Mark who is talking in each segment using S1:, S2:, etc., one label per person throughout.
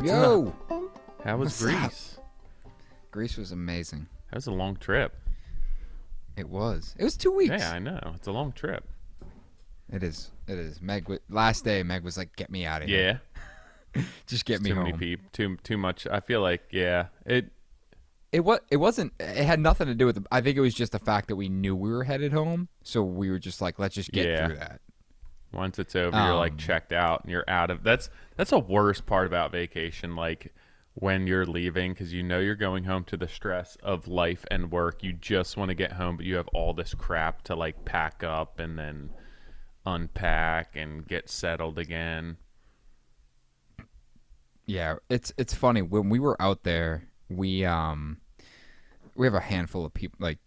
S1: What's
S2: Yo!
S1: up? How was
S2: What's
S1: Greece?
S2: Greece was amazing.
S1: That was a long trip.
S2: It was. It was 2 weeks.
S1: Yeah, I know. It's a long trip.
S2: It is. It is. Last day, Meg was like, "Get me out of here.
S1: Yeah.
S2: Just get me
S1: too
S2: home."
S1: many people. Too much. I feel like, yeah.
S2: It wasn't. It had nothing to do with. I think it was just the fact that we knew we were headed home, so we were just like, "Let's just get through that."
S1: Once it's over, you're like checked out and you're out of. That's a worst part about vacation. Like when you're leaving, because you know you're going home to the stress of life and work. You just want to get home, but you have all this crap to like pack up and then unpack and get settled again.
S2: Yeah, it's funny when we were out there. We have a handful of people like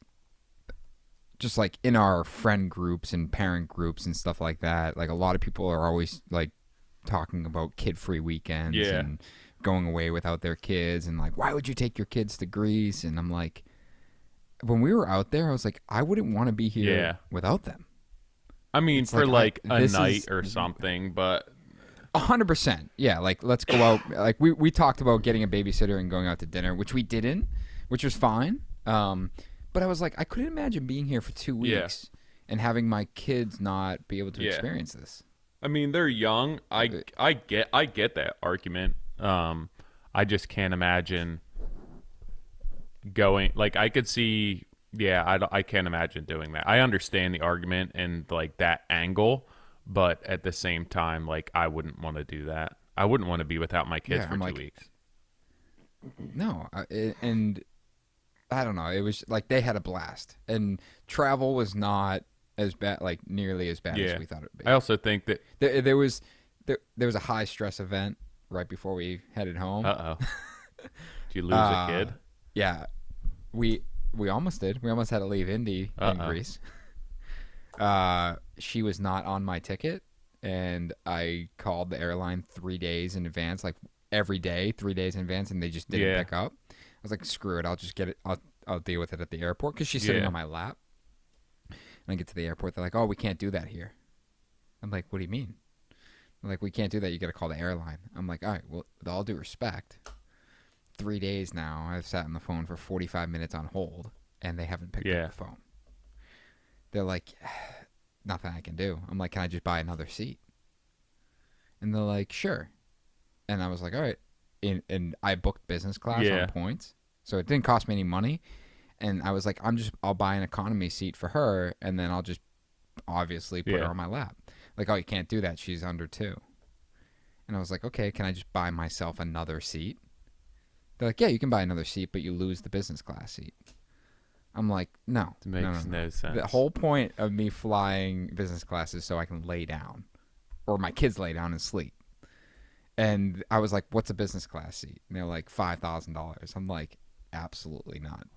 S2: just like in our friend groups and parent groups and stuff like that. Like a lot of people are always like talking about kid-free weekends and going away without their kids and like, why would you take your kids to Greece? And I'm like, when we were out there, I was like, I wouldn't want to be here without them.
S1: I mean, it's for like a night or something, but
S2: 100%. Yeah, like let's go out. Like we talked about getting a babysitter and going out to dinner, which we didn't, which was fine. But I was like, I couldn't imagine being here for 2 weeks and having my kids not be able to experience this.
S1: I mean, they're young. I get that argument. I just can't imagine going. Like I could see. Yeah, I can't imagine doing that. I understand the argument and like that angle, but at the same time, like I wouldn't want to do that. I wouldn't want to be without my kids for 2 weeks.
S2: No, and I don't know. It was like they had a blast, and travel was not as bad, like nearly as bad as we thought it would be.
S1: I also think that
S2: there was a high stress event right before we headed home.
S1: Did you lose a kid?
S2: Yeah, we almost did. We almost had to leave Indy in Greece. She was not on my ticket, and I called the airline 3 days in advance, like every day, 3 days in advance, and they just didn't pick up. I was like, screw it. I'll just get it. I'll deal with it at the airport because she's sitting on my lap. And I get to the airport. They're like, oh, we can't do that here. I'm like, what do you mean? They're like, we can't do that. You got to call the airline. I'm like, all right, well, with all due respect, 3 days now, I've sat on the phone for 45 minutes on hold, and they haven't picked up the phone. They're like, nothing I can do. I'm like, can I just buy another seat? And they're like, sure. And I was like, all right. And I booked business class on points, so it didn't cost me any money. And I was like, I'll buy an economy seat for her, and then I'll just obviously put her on my lap. Like, oh, you can't do that. She's under 2. And I was like, okay, can I just buy myself another seat? They're like, yeah, you can buy another seat, but you lose the business class seat. I'm like, no.
S1: It makes no sense.
S2: The whole point of me flying business class is so I can lay down, or my kids lay down and sleep. And I was like, what's a business class seat? And they're like, $5,000. I'm like, absolutely not.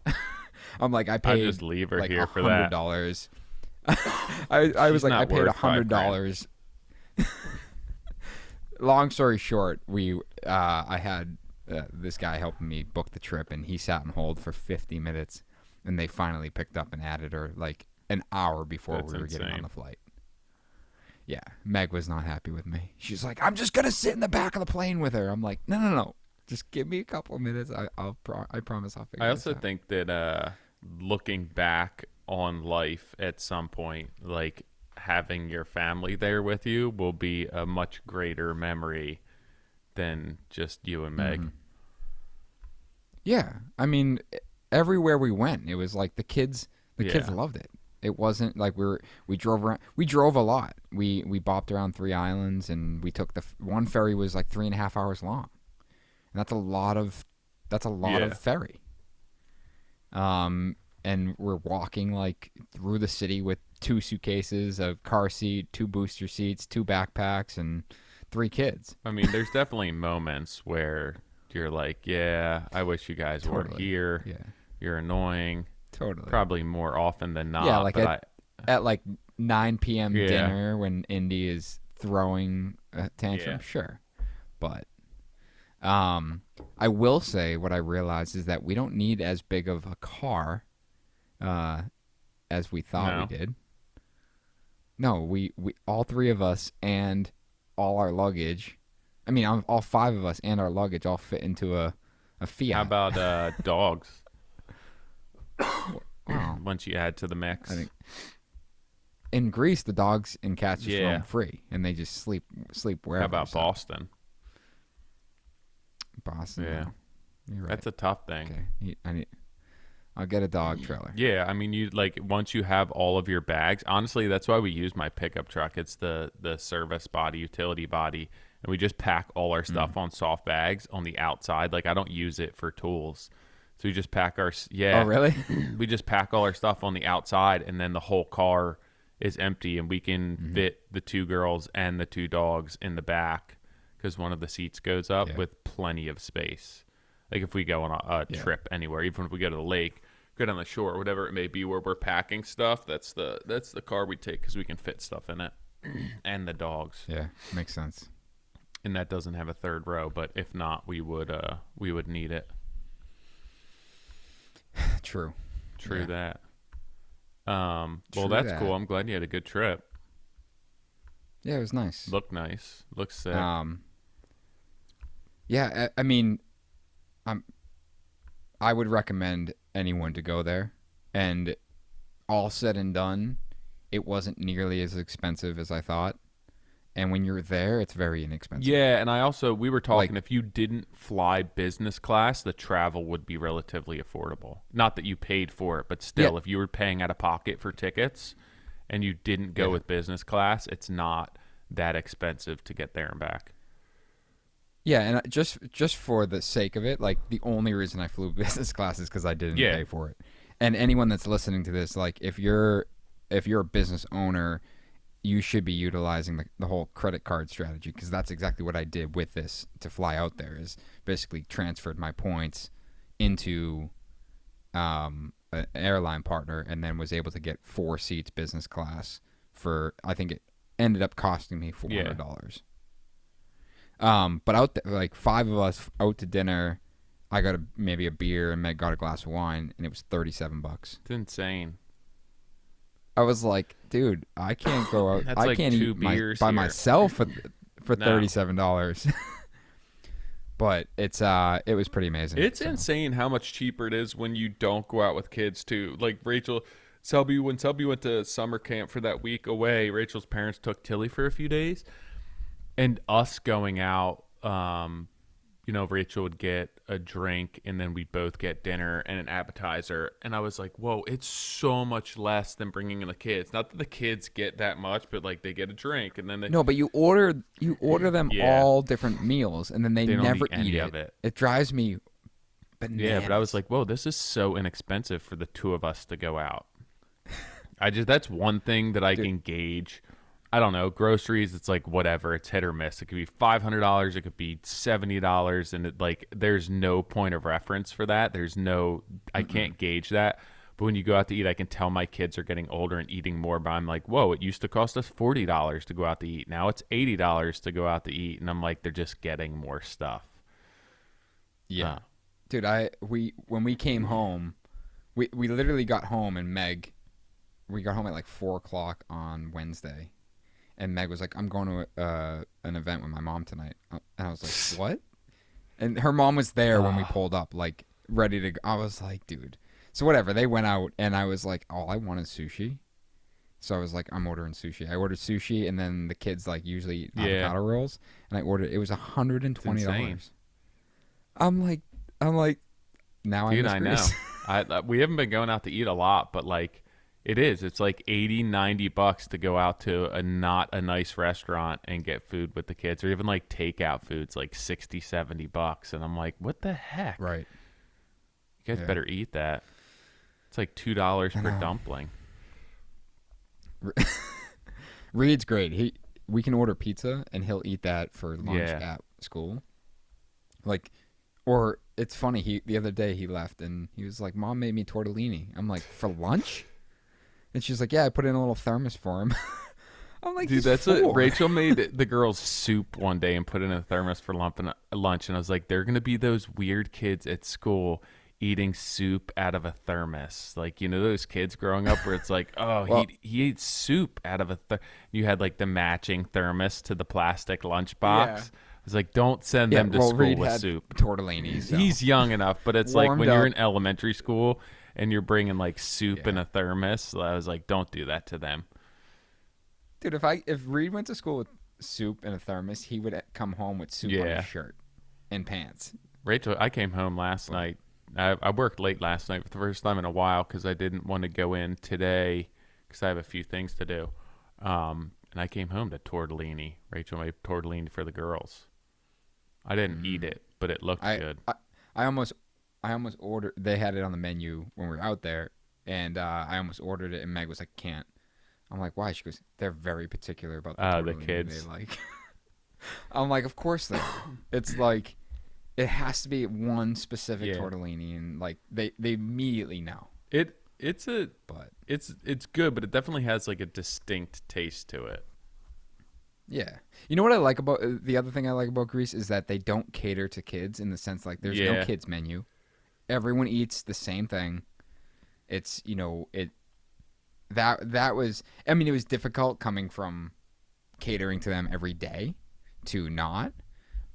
S2: I'm like, I paid
S1: just leave her
S2: like
S1: here for that.
S2: $100. I was like, I paid $100. Long story short, I had this guy helping me book the trip, and he sat on hold for 50 minutes, and they finally picked up and added her like an hour before we were getting on the flight. Yeah, Meg was not happy with me. She's like, I'm just going to sit in the back of the plane with her. I'm like, no. Just give me a couple of minutes. I promise I'll figure this out.
S1: I also think that looking back on life at some point, like having your family there with you will be a much greater memory than just you and Meg.
S2: Mm-hmm. Yeah. I mean, everywhere we went, it was like the kids loved it. It wasn't like we drove around. We drove a lot. We bopped around 3 islands, and we took one ferry was like 3.5 hours long, and that's a lot of ferry. And we're walking like through the city with 2 suitcases, a car seat, 2 booster seats, 2 backpacks, and 3 kids.
S1: I mean, there's definitely moments where you're like, yeah, I wish you guys weren't here. Yeah, you're annoying.
S2: Totally.
S1: Probably more often than not.
S2: Yeah, like at like 9 p.m. dinner when Indy is throwing a tantrum, sure. But I will say what I realized is that we don't need as big of a car as we thought we did. No, we all 3 of us and all our luggage I mean, all 5 of us and our luggage all fit into a Fiat.
S1: How about dogs?
S2: Wow.
S1: Once you add to the mix.
S2: I think in Greece, the dogs and cats just
S1: Yeah.
S2: roam free, and they just sleep wherever.
S1: How about Boston?
S2: Boston.
S1: Yeah.
S2: No. You're right.
S1: That's a tough thing.
S2: Okay. I'll get a dog trailer.
S1: Yeah, I mean, you like once you have all of your bags. Honestly, that's why we use my pickup truck. It's the service body, utility body, and we just pack all our stuff on soft bags on the outside. Like I don't use it for tools, so we just pack our
S2: Oh, really?
S1: we just pack all our stuff on the outside, and then the whole car is empty, and we can fit the 2 girls and the 2 dogs in the back because one of the seats goes up with plenty of space. Like if we go on a trip anywhere, even if we go to the lake, go down the shore, whatever it may be, where we're packing stuff, that's the car we take because we can fit stuff in it, and the dogs.
S2: Yeah, makes sense.
S1: And that doesn't have a 3rd row, but if not, we would need it.
S2: True
S1: That. Well,
S2: True
S1: that's
S2: that.
S1: cool. I'm glad you had a good trip.
S2: Yeah, it was nice.
S1: Looked nice. Looks sick.
S2: Yeah, I mean, I would recommend anyone to go there, and all said and done, it wasn't nearly as expensive as I thought. And when you're there, it's very inexpensive.
S1: Yeah, and we were talking, if you didn't fly business class, the travel would be relatively affordable. Not that you paid for it, but still, if you were paying out of pocket for tickets and you didn't go with business class, it's not that expensive to get there and back.
S2: Yeah, and just for the sake of it, like the only reason I flew business class is because I didn't pay for it. And anyone that's listening to this, like if you're a business owner, you should be utilizing the whole credit card strategy, because that's exactly what I did with this to fly out there, is basically transferred my points into an airline partner, and then was able to get 4 seats business class for, I think it ended up costing me $400. But out there, like 5 of us out to dinner, I got maybe a beer and Meg got a glass of wine, and it was $37.
S1: It's insane.
S2: I was like, dude, I can't go out. I
S1: like
S2: can't
S1: 2
S2: eat
S1: beers
S2: by
S1: here.
S2: myself for
S1: No.
S2: $37. But it was pretty amazing.
S1: It's insane how much cheaper it is when you don't go out with kids too. Like when Selby went to summer camp for that week away, Rachel's parents took Tilly for a few days, and us going out, Rachel would get a drink, and then we'd both get dinner and an appetizer. And I was like, whoa, it's so much less than bringing in the kids. Not that the kids get that much, but like they get a drink, and then
S2: No, but you order them all different meals, and then they
S1: don't
S2: never
S1: eat any
S2: eat
S1: of it.
S2: It drives me bananas.
S1: Yeah, but I was like, whoa, this is so inexpensive for the 2 of us to go out. That's one thing that I can gauge. I don't know, groceries, it's like whatever, it's hit or miss. It could be $500, it could be $70, and there's no point of reference for that. I can't gauge that. But when you go out to eat, I can tell my kids are getting older and eating more, but I'm like, whoa, it used to cost us $40 to go out to eat. Now it's $80 to go out to eat, and I'm like, they're just getting more stuff.
S2: Yeah. Dude, when we came home, we literally got home, and we got home at like 4:00 on Wednesday. And Meg was like, I'm going to an event with my mom tonight. And I was like, what? And her mom was there when we pulled up, like, ready to go. I was like, dude. So whatever. They went out, and I was like, all I want is sushi. So I was like, I'm ordering sushi. I ordered sushi, and then the kids, like, usually eat avocado rolls. And I ordered, it was $120. I'm like, now
S1: Dude,
S2: I'm Greece.
S1: I know. We haven't been going out to eat a lot, but, like, it's like $80-$90 to go out to not a nice restaurant and get food with the kids, or even like takeout foods, like $60-$70. And I'm like, what the heck?
S2: Right.
S1: You guys better eat that. It's like $2 per dumpling.
S2: Reed's great. We can order pizza, and he'll eat that for lunch at school. Like, or it's funny. The other day he left, and he was like, "Mom made me tortellini." I'm like, "For lunch?" And she's like, "Yeah, I put in a little thermos for him." I'm like,
S1: dude, that's what Rachel made the girls soup one day and put in a thermos for lunch. And I was like, they're gonna be those weird kids at school eating soup out of a thermos, like those kids growing up where it's like, oh, he ate soup out of a. You had like the matching thermos to the plastic lunchbox. I It's like, don't send them to school
S2: Reed
S1: with
S2: had
S1: soup.
S2: tortellini. So.
S1: He's young enough, but it's like when
S2: up.
S1: you're in elementary school and you're bringing like soup in a thermos. So I was like, don't do that to them.
S2: Dude, if Reed went to school with soup in a thermos, he would come home with soup on his shirt and pants.
S1: Rachel, I came home last night. I worked late last night for the first time in a while because I didn't want to go in today because I have a few things to do. And I came home to tortellini. Rachel made tortellini for the girls. I didn't eat it, but it looked good.
S2: I almost ordered. They had it on the menu when we were out there, and I almost ordered it, and Meg was like, "Can't." I'm like, "Why?" She goes, "They're very particular about the tortellini
S1: the kids."
S2: They like. I'm like, "Of course they." It's like, it has to be one specific tortellini, and like they immediately know.
S1: It's good, but it definitely has like a distinct taste to it.
S2: Yeah. You know what I like about the other thing I like about Greece is that they don't cater to kids in the sense like there's no kids menu. Everyone eats the same thing. It's, that was, I mean, it was difficult coming from catering to them every day to not,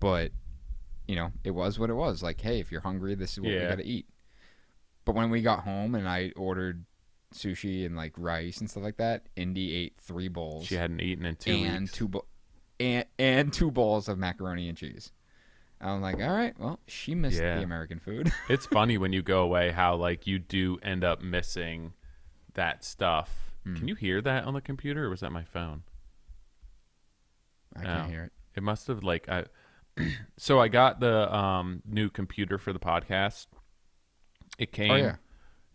S2: but it was what it was. Like, hey, if you're hungry, this is what we got to eat. But when we got home and I ordered sushi and like rice and stuff like that, Indy ate 3 bowls.
S1: She hadn't eaten in 2 weeks.
S2: And 2 bowls of macaroni and cheese. I'm like, all right, well, she missed the American food.
S1: It's funny when you go away how like you do end up missing that stuff. Can you hear that on the computer, or was that my phone?
S2: I can't hear it.
S1: It must have like so I got the new computer for the podcast. It came.
S2: Oh, yeah.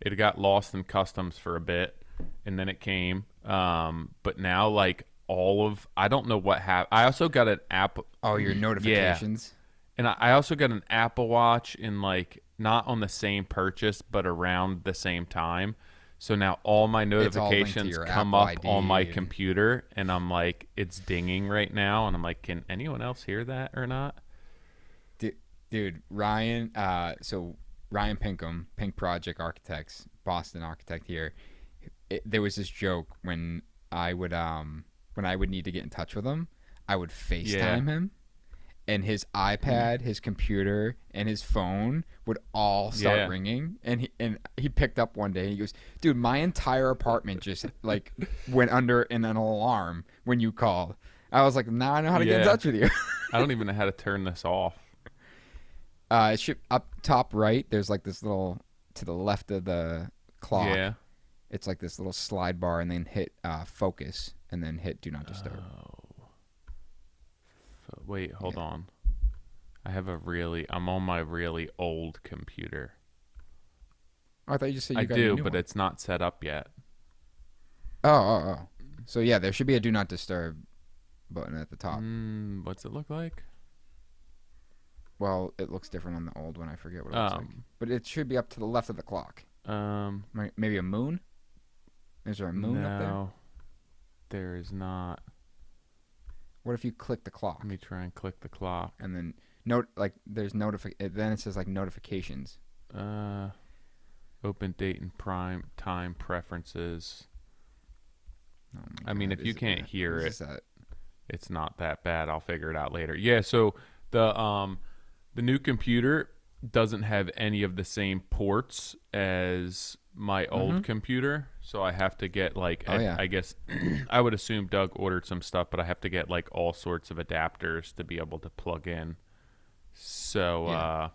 S1: It got lost in customs for a bit, and then it came. But now, like I don't know what happened. I also got an app.
S2: Oh, your notifications.
S1: And I also got an Apple Watch in like not on the same purchase, but around the same time. So now all my notifications come up on my computer, and I'm like, it's dinging right now, and I'm like, can anyone else hear that or not?
S2: Dude, Ryan. So Ryan Pinkham, Pink Project Architects, Boston architect here. There was this joke when I would need to get in touch with him, I would FaceTime him, and his iPad, his computer, and his phone would all start ringing. And he picked up one day and he goes, "Dude, my entire apartment just like went under in an alarm when you called." I was like, "Now I know how to get in touch with you."
S1: I don't even know how to turn this off.
S2: It should up top right. There's like this little to the left of the clock.
S1: Yeah.
S2: It's like this little slide bar, and then hit focus, and then hit do not disturb.
S1: Wait, hold on. I'm on my really old computer.
S2: Oh, I thought you just said you
S1: I
S2: got
S1: do,
S2: a new
S1: but
S2: one.
S1: it's not set up yet.
S2: Oh. So yeah, there should be a do not disturb button at the top.
S1: What's it look like?
S2: Well, it looks different on the old one. I forget what it looks like. But it should be up to the left of the clock. Maybe a moon? Is there a moon up there?
S1: No, there is not.
S2: What if you click the clock?
S1: Let me try and click the clock.
S2: And then there's then it says like notifications.
S1: Open date and prime time preferences.
S2: Oh
S1: I mean, if you can't hear it, it's not that bad. I'll figure it out later. Yeah, so the new computer doesn't have any of the same ports as my old computer, so I have to get like I guess I would assume Doug ordered some stuff, but I have to get like all sorts of adapters to be able to plug in. So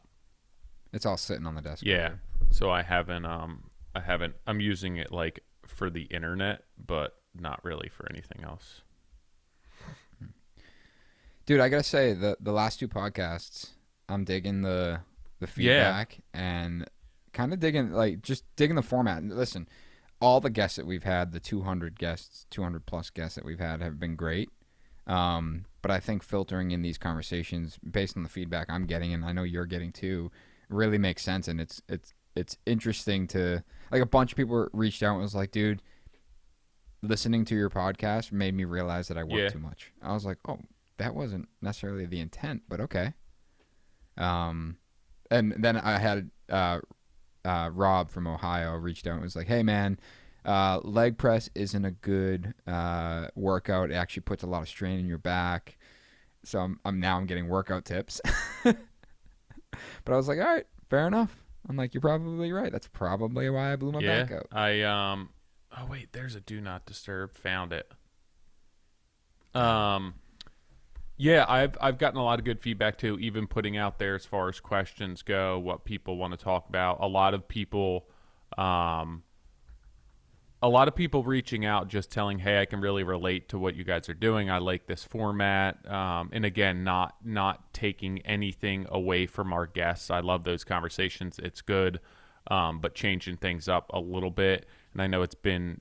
S2: it's all sitting on the desk.
S1: Yeah. So I'm using it like for the internet, but not really for anything else.
S2: Dude, I gotta say the last 2 podcasts, I'm digging the feedback and kind of digging the format. And listen, all the guests that we've had, the 200 plus guests that we've had have been great. But I think filtering in these conversations based on the feedback I'm getting, and I know you're getting too, really makes sense. And it's interesting to, like, a bunch of people reached out and was like, "Dude, listening to your podcast made me realize that I work too much." I was like, "Oh, that wasn't necessarily the intent, but okay." And then I had Rob from Ohio reached out and was like, "Hey man, leg press isn't a good workout. It actually puts a lot of strain in your back. So I'm getting workout tips. But I was like, all right, fair enough. I'm like, you're probably right. That's probably why I blew my
S1: Yeah.
S2: back out.
S1: Oh wait, there's a do not disturb. Found it.
S2: Damn.
S1: Yeah, I've gotten a lot of good feedback too, even putting out there as far as questions go, what people want to talk about. Um, a lot of people reaching out, just telling, "Hey, I can really relate to what you guys are doing. I like this format." And again, not taking anything away from our guests. I love those conversations. It's good, but changing things up a little bit. And I know it's been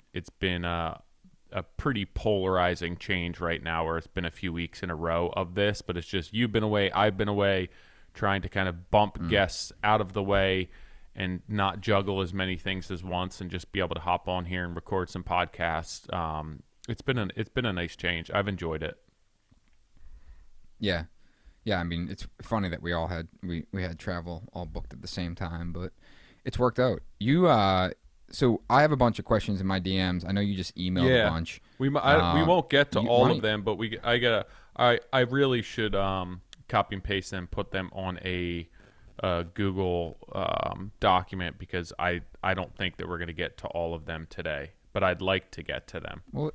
S1: a pretty polarizing change right now, where it's been a few weeks in a row of this, but it's just you've been away, I've been away, trying to kind of bump guests out of the way and not juggle as many things as once, and just be able to hop on here and record some podcasts. It's been a nice change. I've enjoyed it.
S2: Yeah. I mean, it's funny that we had travel all booked at the same time, but it's worked out. So I have a bunch of questions in my DMs. I know you just emailed a bunch.
S1: We won't get to all of them, but I really should copy and paste them, put them on a Google document, because I don't think that we're going to get to all of them today, but I'd like to get to them.
S2: Well,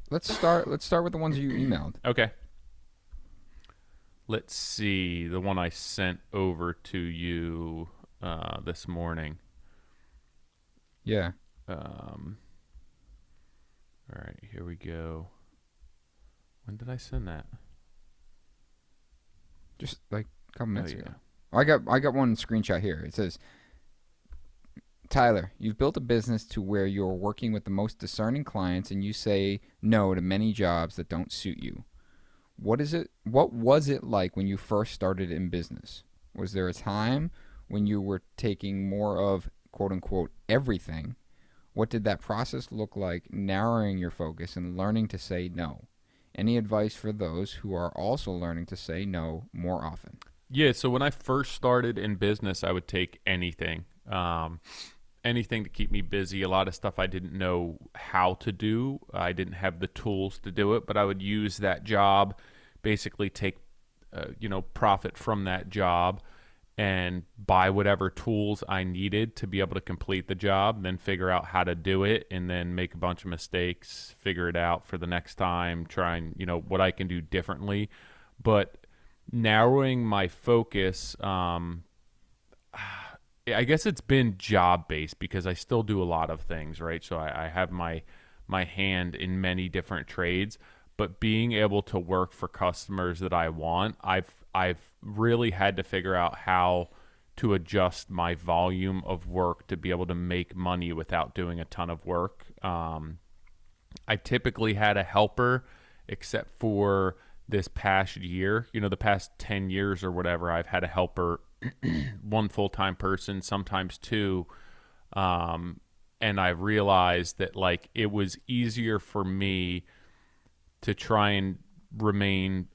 S2: let's start with the ones you emailed.
S1: Okay. Let's see, the one I sent over to you this morning.
S2: Yeah.
S1: All right, here we go. When did I send that?
S2: Just like a couple minutes ago. I got one screenshot here. It says, Tyler, you've built a business to where you're working with the most discerning clients, and you say no to many jobs that don't suit you. What was it like when you first started in business? Was there a time when you were taking more of, quote unquote, everything? What did that process look like, narrowing your focus and learning to say no? Any advice for those who are also learning to say no more often?
S1: Yeah, so when I first started in business, I would take anything. Anything to keep me busy. A lot of stuff I didn't know how to do. I didn't have the tools to do it, but I would use that job, basically take profit from that job, and buy whatever tools I needed to be able to complete the job, then figure out how to do it, and then make a bunch of mistakes, figure it out for the next time, try and, what I can do differently. But narrowing my focus, I guess it's been job-based, because I still do a lot of things, right? So I have my hand in many different trades, but being able to work for customers that I want, I've really had to figure out how to adjust my volume of work to be able to make money without doing a ton of work. I typically had a helper, except for this past year, the past 10 years or whatever, I've had a helper, one full-time person, sometimes two. And I realized that it was easier for me to try and remain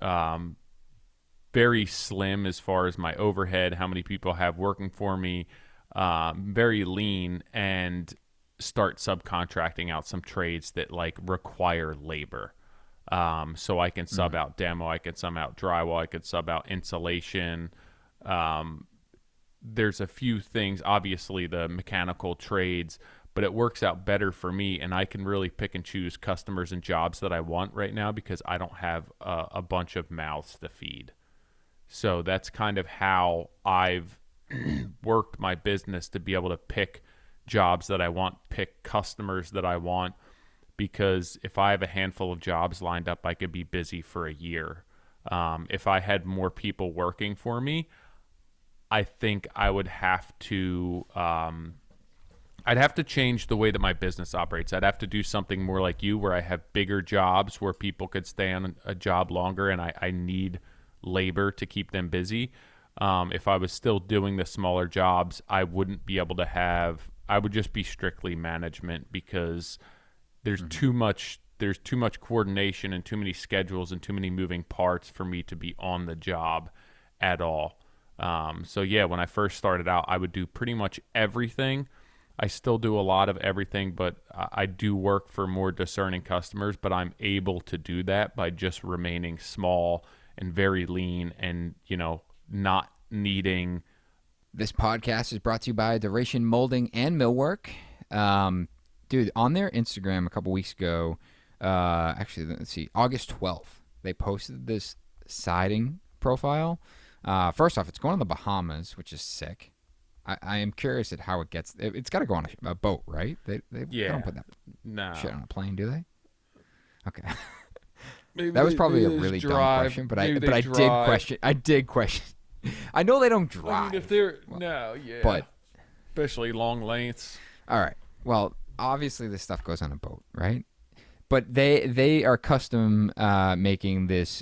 S1: very slim as far as my overhead, how many people I have working for me, very lean, and start subcontracting out some trades that require labor. So I can sub out demo, I can sub out drywall, I could sub out insulation. There's a few things, obviously the mechanical trades, but it works out better for me, and I can really pick and choose customers and jobs that I want right now, because I don't have a bunch of mouths to feed. So that's kind of how I've worked my business, to be able to pick jobs that I want, pick customers that I want, because if I have a handful of jobs lined up, I could be busy for a year. If I had more people working for me, I think I would have to I'd have to change the way that my business operates. I'd have to do something more like you, where I have bigger jobs where people could stay on a job longer, and I need labor to keep them busy. If I was still doing the smaller jobs, I wouldn't be able to I would just be strictly management, because there's too much coordination and too many schedules and too many moving parts for me to be on the job at all. So yeah, when I first started out, I would do pretty much everything. I still do a lot of everything, but I do work for more discerning customers, but I'm able to do that by just remaining small and very lean and, not needing.
S2: This podcast is brought to you by Duration Molding and Millwork. Dude, on their Instagram a couple weeks ago, actually, let's see, August 12th, they posted this siding profile. First off, it's going to the Bahamas, which is sick. I am curious at how it gets. It's got to go on a boat, right? They don't put that shit on a plane, do they? Okay. That was probably a really dumb question, but I did question. I know they don't drive.
S1: If they're but especially long lengths.
S2: All right. Well, obviously this stuff goes on a boat, right? But they are custom making this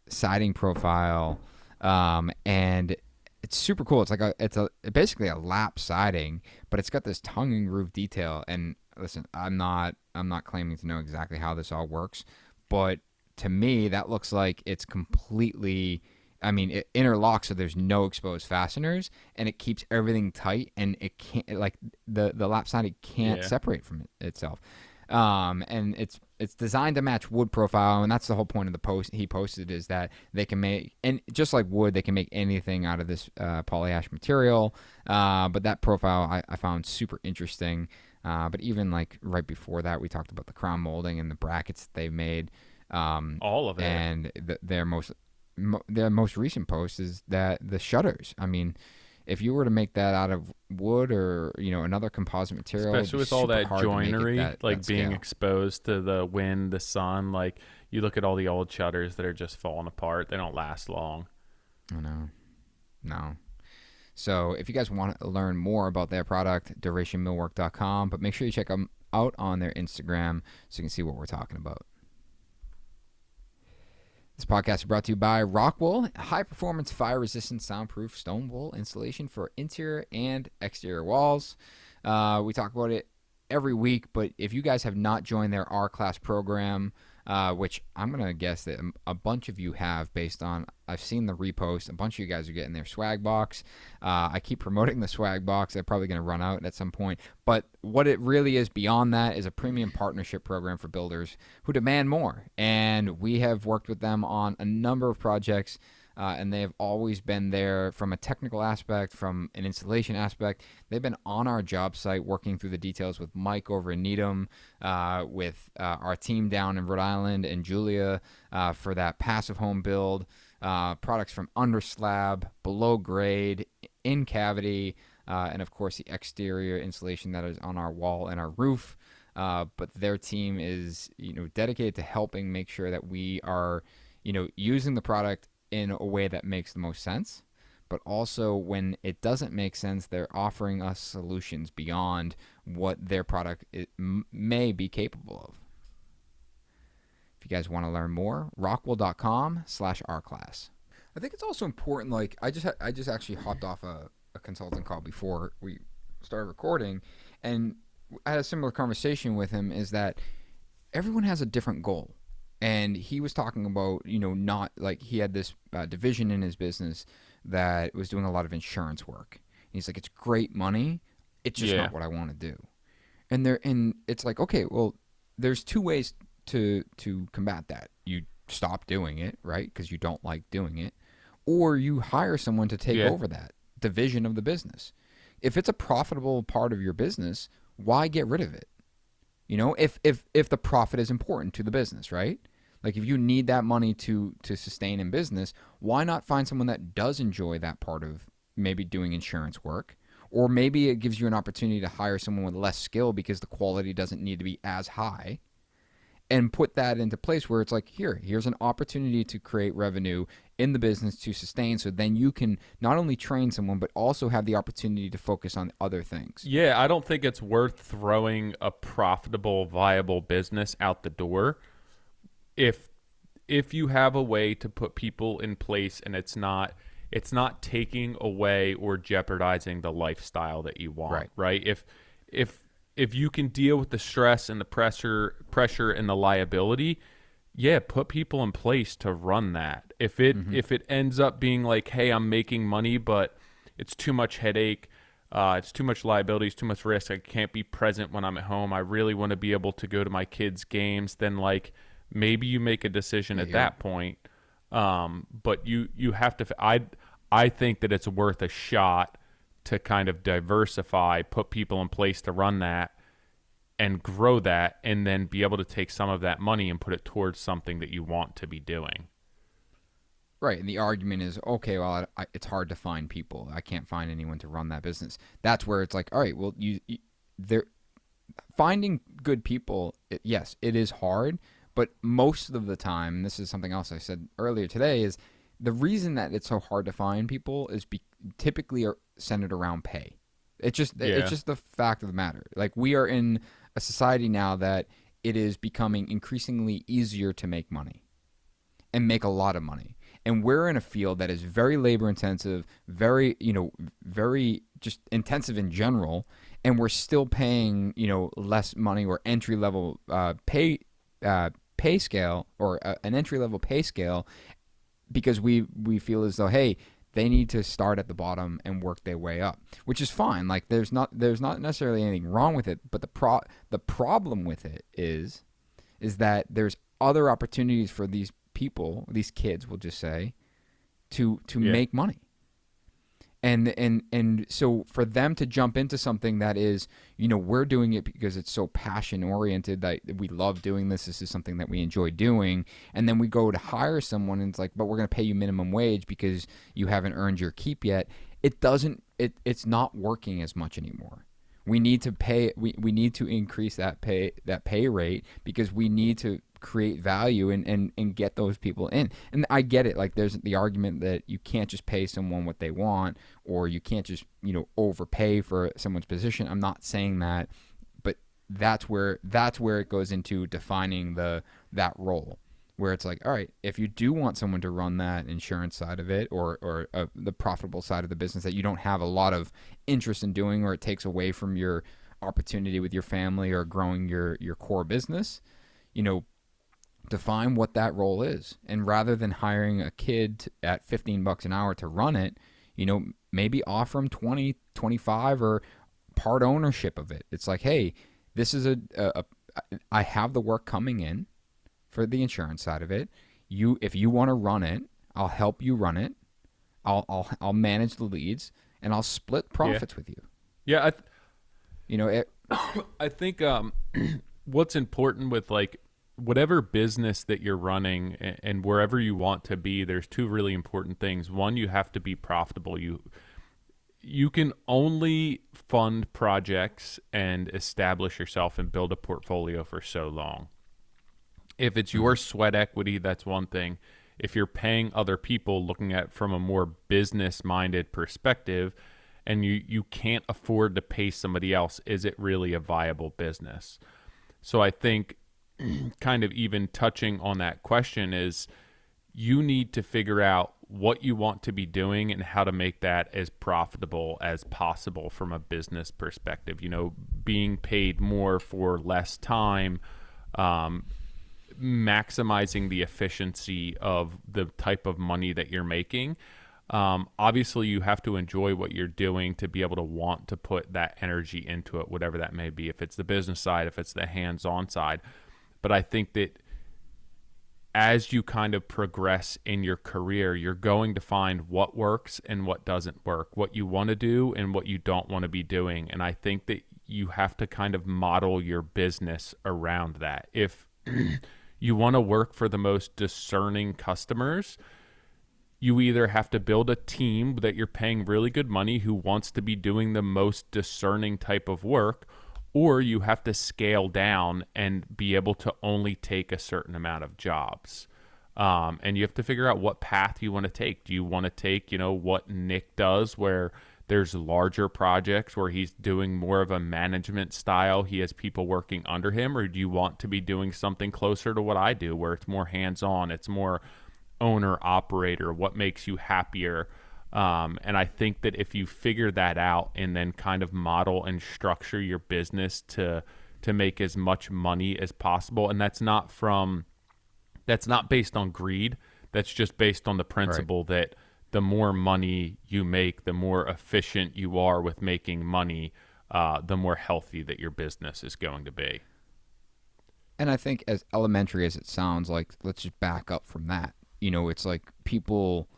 S2: siding profile, and it's super cool. It's like it's basically a lap siding, but it's got this tongue and groove detail. And listen, I'm not claiming to know exactly how this all works, but to me that looks like it's completely. I mean, it interlocks so there's no exposed fasteners, and it keeps everything tight, and it can't the lap siding can't separate from itself. And it's designed to match wood profile, and that's the whole point of the post he posted, is that they can make, and just like wood, they can make anything out of this polyash material. But that profile I found super interesting. But even like right before that, we talked about the crown molding and the brackets that they've made.
S1: All of it.
S2: And their most recent post is that the shutters. I mean, if you were to make that out of wood or another composite material,
S1: especially with all that joinery,
S2: that
S1: being exposed to the wind, the sun, like you look at all the old shutters that are just falling apart, they don't last long.
S2: I know. No. So if you guys want to learn more about their product, durationmillwork.com, but make sure you check them out on their Instagram so you can see what we're talking about. This podcast is brought to you by Rockwool, high-performance, fire-resistant, soundproof stone wool insulation for interior and exterior walls. We talk about it every week, but if you guys have not joined their R-Class program, which I'm going to guess that a bunch of you have based on, I've seen the repost, a bunch of you guys are getting their swag box. I keep promoting the swag box. They're probably going to run out at some point. But what it really is beyond that is a premium partnership program for builders who demand more. And we have worked with them on a number of projects, and they have always been there from a technical aspect, from an installation aspect. They've been on our job site working through the details with Mike over in Needham, with our team down in Rhode Island, and Julia for that passive home build. Products from under slab, below grade, in cavity, and of course the exterior insulation that is on our wall and our roof. But their team is dedicated to helping make sure that we are using the product in a way that makes the most sense, but also when it doesn't make sense, they're offering us solutions beyond what their product may be capable of. If you guys want to learn more, rockwool.com/rclass. I think it's also important, like I just actually hopped off a consulting call before we started recording, and I had a similar conversation with him, is that everyone has a different goal. And he was talking about, not like he had this division in his business that was doing a lot of insurance work. And he's like, it's great money. It's just not what I want to do. And it's like, okay, well, there's two ways to combat that. You stop doing it, right? Because you don't like doing it. Or you hire someone to take over that division of the business. If it's a profitable part of your business, why get rid of it? If the profit is important to the business, right? Like if you need that money to sustain in business, why not find someone that does enjoy that part of maybe doing insurance work? Or maybe it gives you an opportunity to hire someone with less skill because the quality doesn't need to be as high, and put that into place where it's like, here's an opportunity to create revenue in the business to sustain, so then you can not only train someone but also have the opportunity to focus on other things.
S1: Yeah, I don't think it's worth throwing a profitable, viable business out the door if you have a way to put people in place and it's not taking away or jeopardizing the lifestyle that you want, right? If you can deal with the stress and the pressure and the liability, put people in place to run that. If it ends up being like, hey, I'm making money, but it's too much headache, It's too much liability, it's too much risk. I can't be present when I'm at home. I really want to be able to go to my kids' games. Then like maybe you make a decision at that point. But you have to. I think that it's worth a shot to kind of diversify, put people in place to run that, and grow that, and then be able to take some of that money and put it towards something that you want to be doing.
S2: Right, and the argument is, okay, well, it's hard to find people. I can't find anyone to run that business. That's where it's like, all right, well, they're finding good people. Yes, it is hard, but most of the time, and this is something else I said earlier today, is the reason that it's so hard to find people is typically are centered around pay. It's just the fact of the matter. Like, we are in a society now that it is becoming increasingly easier to make money and make a lot of money. And we're in a field that is very labor intensive, very just intensive in general, and we're still paying, less money or entry level pay scale, or an entry level pay scale, because we feel as though, hey, they need to start at the bottom and work their way up, which is fine. Like, there's not necessarily anything wrong with it, but the problem with it is that there's other opportunities for these people, these kids, we'll just say, to make money. And so for them to jump into something that is, we're doing it because it's so passion oriented, that we love doing this. This is something that we enjoy doing. And then we go to hire someone and it's like, but we're going to pay you minimum wage because you haven't earned your keep yet. It's not working as much anymore. We need to pay. We need to increase that pay rate, because we need to create value and get those people in. And I get it. Like, there's the argument that you can't just pay someone what they want, or you can't just overpay for someone's position. I'm not saying that, but that's where it goes into defining that role, where it's like, all right, if you do want someone to run that insurance side of it, or the profitable side of the business that you don't have a lot of interest in doing, or it takes away from your opportunity with your family or growing your core business, define what that role is. And rather than hiring a kid at $15 an hour to run it, maybe offer them 20, 25, or part ownership of it. It's like, hey, this is I have the work coming in for the insurance side of it. If you want to run it, I'll help you run it. I'll manage the leads, and I'll split profits with you.
S1: Yeah, I think what's important with, like, whatever business that you're running and wherever you want to be, there's two really important things. One, you have to be profitable. You can only fund projects and establish yourself and build a portfolio for so long. If it's your sweat equity, that's one thing. If you're paying other people, looking at it from a more business-minded perspective, and you can't afford to pay somebody else, is it really a viable business? So I think kind of even touching on that question is, you need to figure out what you want to be doing and how to make that as profitable as possible from a business perspective. Being paid more for less time, maximizing the efficiency of the type of money that you're making. Obviously, you have to enjoy what you're doing to be able to want to put that energy into it, whatever that may be, if it's the business side, if it's the hands-on side. But I think that as you kind of progress in your career, you're going to find what works and what doesn't work, what you want to do and what you don't want to be doing. And I think that you have to kind of model your business around that. If you want to work for the most discerning customers, you either have to build a team that you're paying really good money who wants to be doing the most discerning type of work, or you have to scale down and be able to only take a certain amount of jobs. And you have to figure out what path you want to take. Do you want to take, what Nick does, where there's larger projects where he's doing more of a management style, he has people working under him? Or do you want to be doing something closer to what I do, where it's more hands-on, it's more owner-operator? What makes you happier? And I think that if you figure that out and then kind of model and structure your business to make as much money as possible, and that's not based on greed, that's just based on the principle that the more money you make, the more efficient you are with making money, the more healthy that your business is going to be.
S2: And I think, as elementary as it sounds, like, let's just back up from that. It's like people,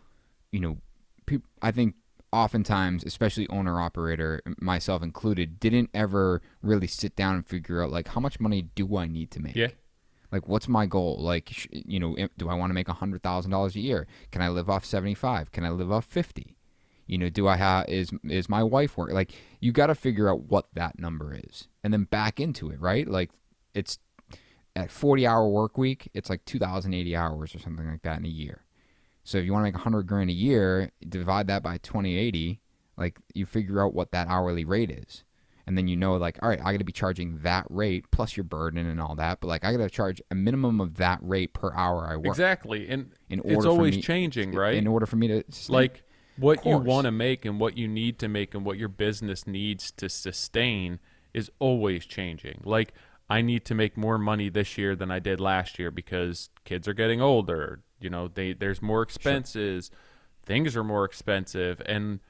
S2: I think oftentimes, especially owner operator, myself included, didn't ever really sit down and figure out, like, how much money do I need to make?
S1: Yeah.
S2: Like, what's my goal? Like, do I want to make $100,000 a year? Can I live off 75? Can I live off 50? Do I have, is my wife work? Like, you got to figure out what that number is and then back into it, right? Like, it's at 40-hour work week, it's like 2,080 hours or something like that in a year. So if you want to make $100,000 a year, divide that by 2080, like, you figure out what that hourly rate is. And then like, all right, I got to be charging that rate plus your burden and all that. But, like, I got to charge a minimum of that rate per hour I work.
S1: Exactly. And it's always changing, right?
S2: In order for me to sustain.
S1: Like, what you want to make and what you need to make and what your business needs to sustain is always changing. Like, I need to make more money this year than I did last year because kids are getting older. There's more expenses. Sure. Things are more expensive. And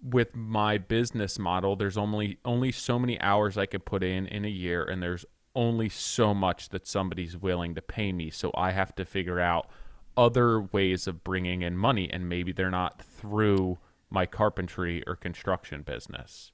S1: with my business model, there's only so many hours I could put in a year, and there's only so much that somebody's willing to pay me. So I have to figure out other ways of bringing in money, and maybe they're not through my carpentry or construction business.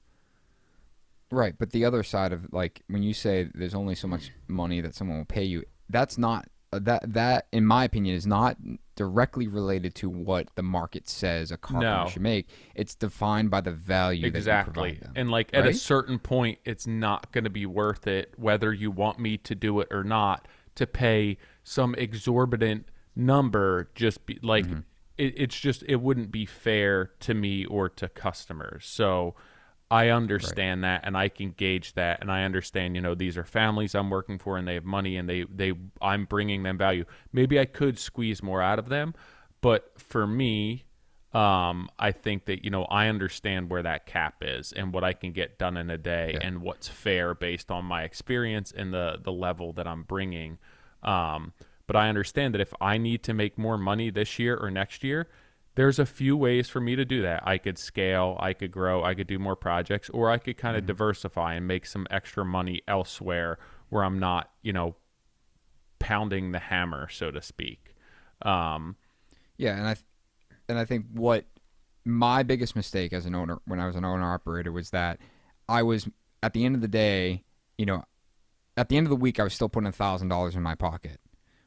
S2: Right, but the other side of, like, when you say there's only so much money that someone will pay you, that's not that in my opinion is not directly related to what the market says a carpenter should make. It's defined by the value that you provide them.
S1: And, like, at a certain point, it's not going to be worth it, whether you want me to do it or not, to pay some exorbitant number. Just be like, it wouldn't be fair to me or to customers. So I understand that, and I can gauge that, and I understand, these are families I'm working for, and they have money, and I'm bringing them value. Maybe I could squeeze more out of them, but for me, I think that, I understand where that cap is and what I can get done in a day and what's fair based on my experience and the level that I'm bringing. But I understand that if I need to make more money this year or next year, there's a few ways for me to do that. I could scale, I could grow, I could do more projects, or I could kind of diversify and make some extra money elsewhere where I'm not, pounding the hammer, so to speak.
S2: And I think what my biggest mistake as an owner, when I was an owner operator, was that I was, at the end of the day, at the end of the week, I was still putting $1,000 in my pocket,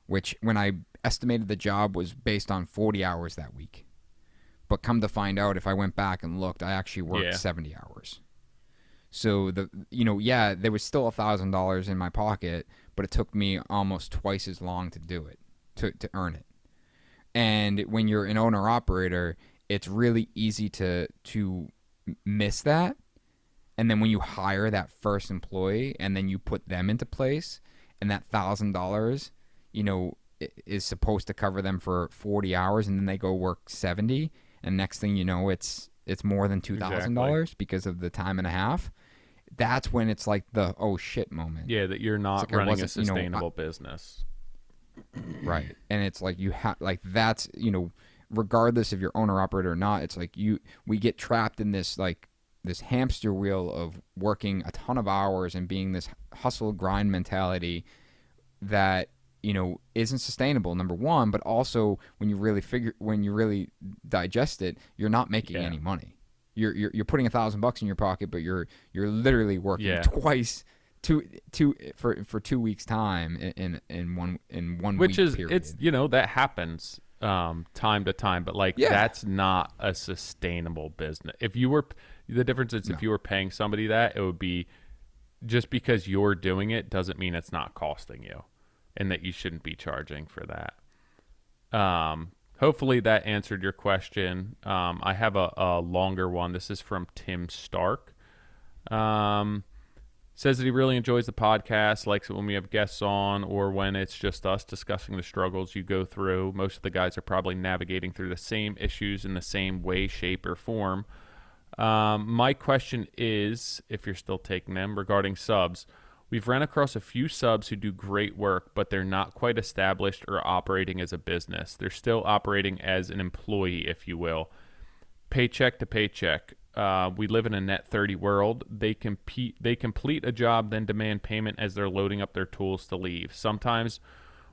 S2: which, when I estimated the job, was based on 40 hours that week. But come to find out, if I went back and looked, I actually worked 70 hours. So there was still $1,000 in my pocket, but it took me almost twice as long to do it, to earn it. And when you're an owner operator, it's really easy to miss that. And then when you hire that first employee and then you put them into place, and that $1,000, is supposed to cover them for 40 hours, and then they go work 70. And next thing you know, it's more than $2,000 because of the time and a half. That's when it's like the oh shit moment.
S1: Yeah, that you're not running a sustainable business.
S2: Right. And it's like you have, like, that's, regardless if you're owner operator or not, it's like we get trapped in this, like, this hamster wheel of working a ton of hours and being this hustle grind mentality that isn't sustainable, number one, but also when you really digest it, you're not making any money. You're putting $1,000 in your pocket, but you're literally working twice for 2 weeks time in one
S1: which
S2: week
S1: is
S2: period.
S1: It's that happens time to time, but that's not a sustainable business. If you were if you were paying somebody that, it would be, just because you're doing it doesn't mean it's not costing you, and that you shouldn't be charging for that. Hopefully that answered your question. I have a longer one. This is from Tim Stark. Says that he really enjoys the podcast, likes it when we have guests on or when it's just us discussing the struggles you go through. Most of the guys are probably navigating through the same issues in the same way, shape, or form. My question is, if you're still taking them, regarding subs, We've run across a few subs who do great work, but they're not quite established or operating as a business. They're still operating as an employee, if you will, paycheck to paycheck. We live in a net 30 world. They complete a job, then demand payment as they're loading up their tools to leave. Sometimes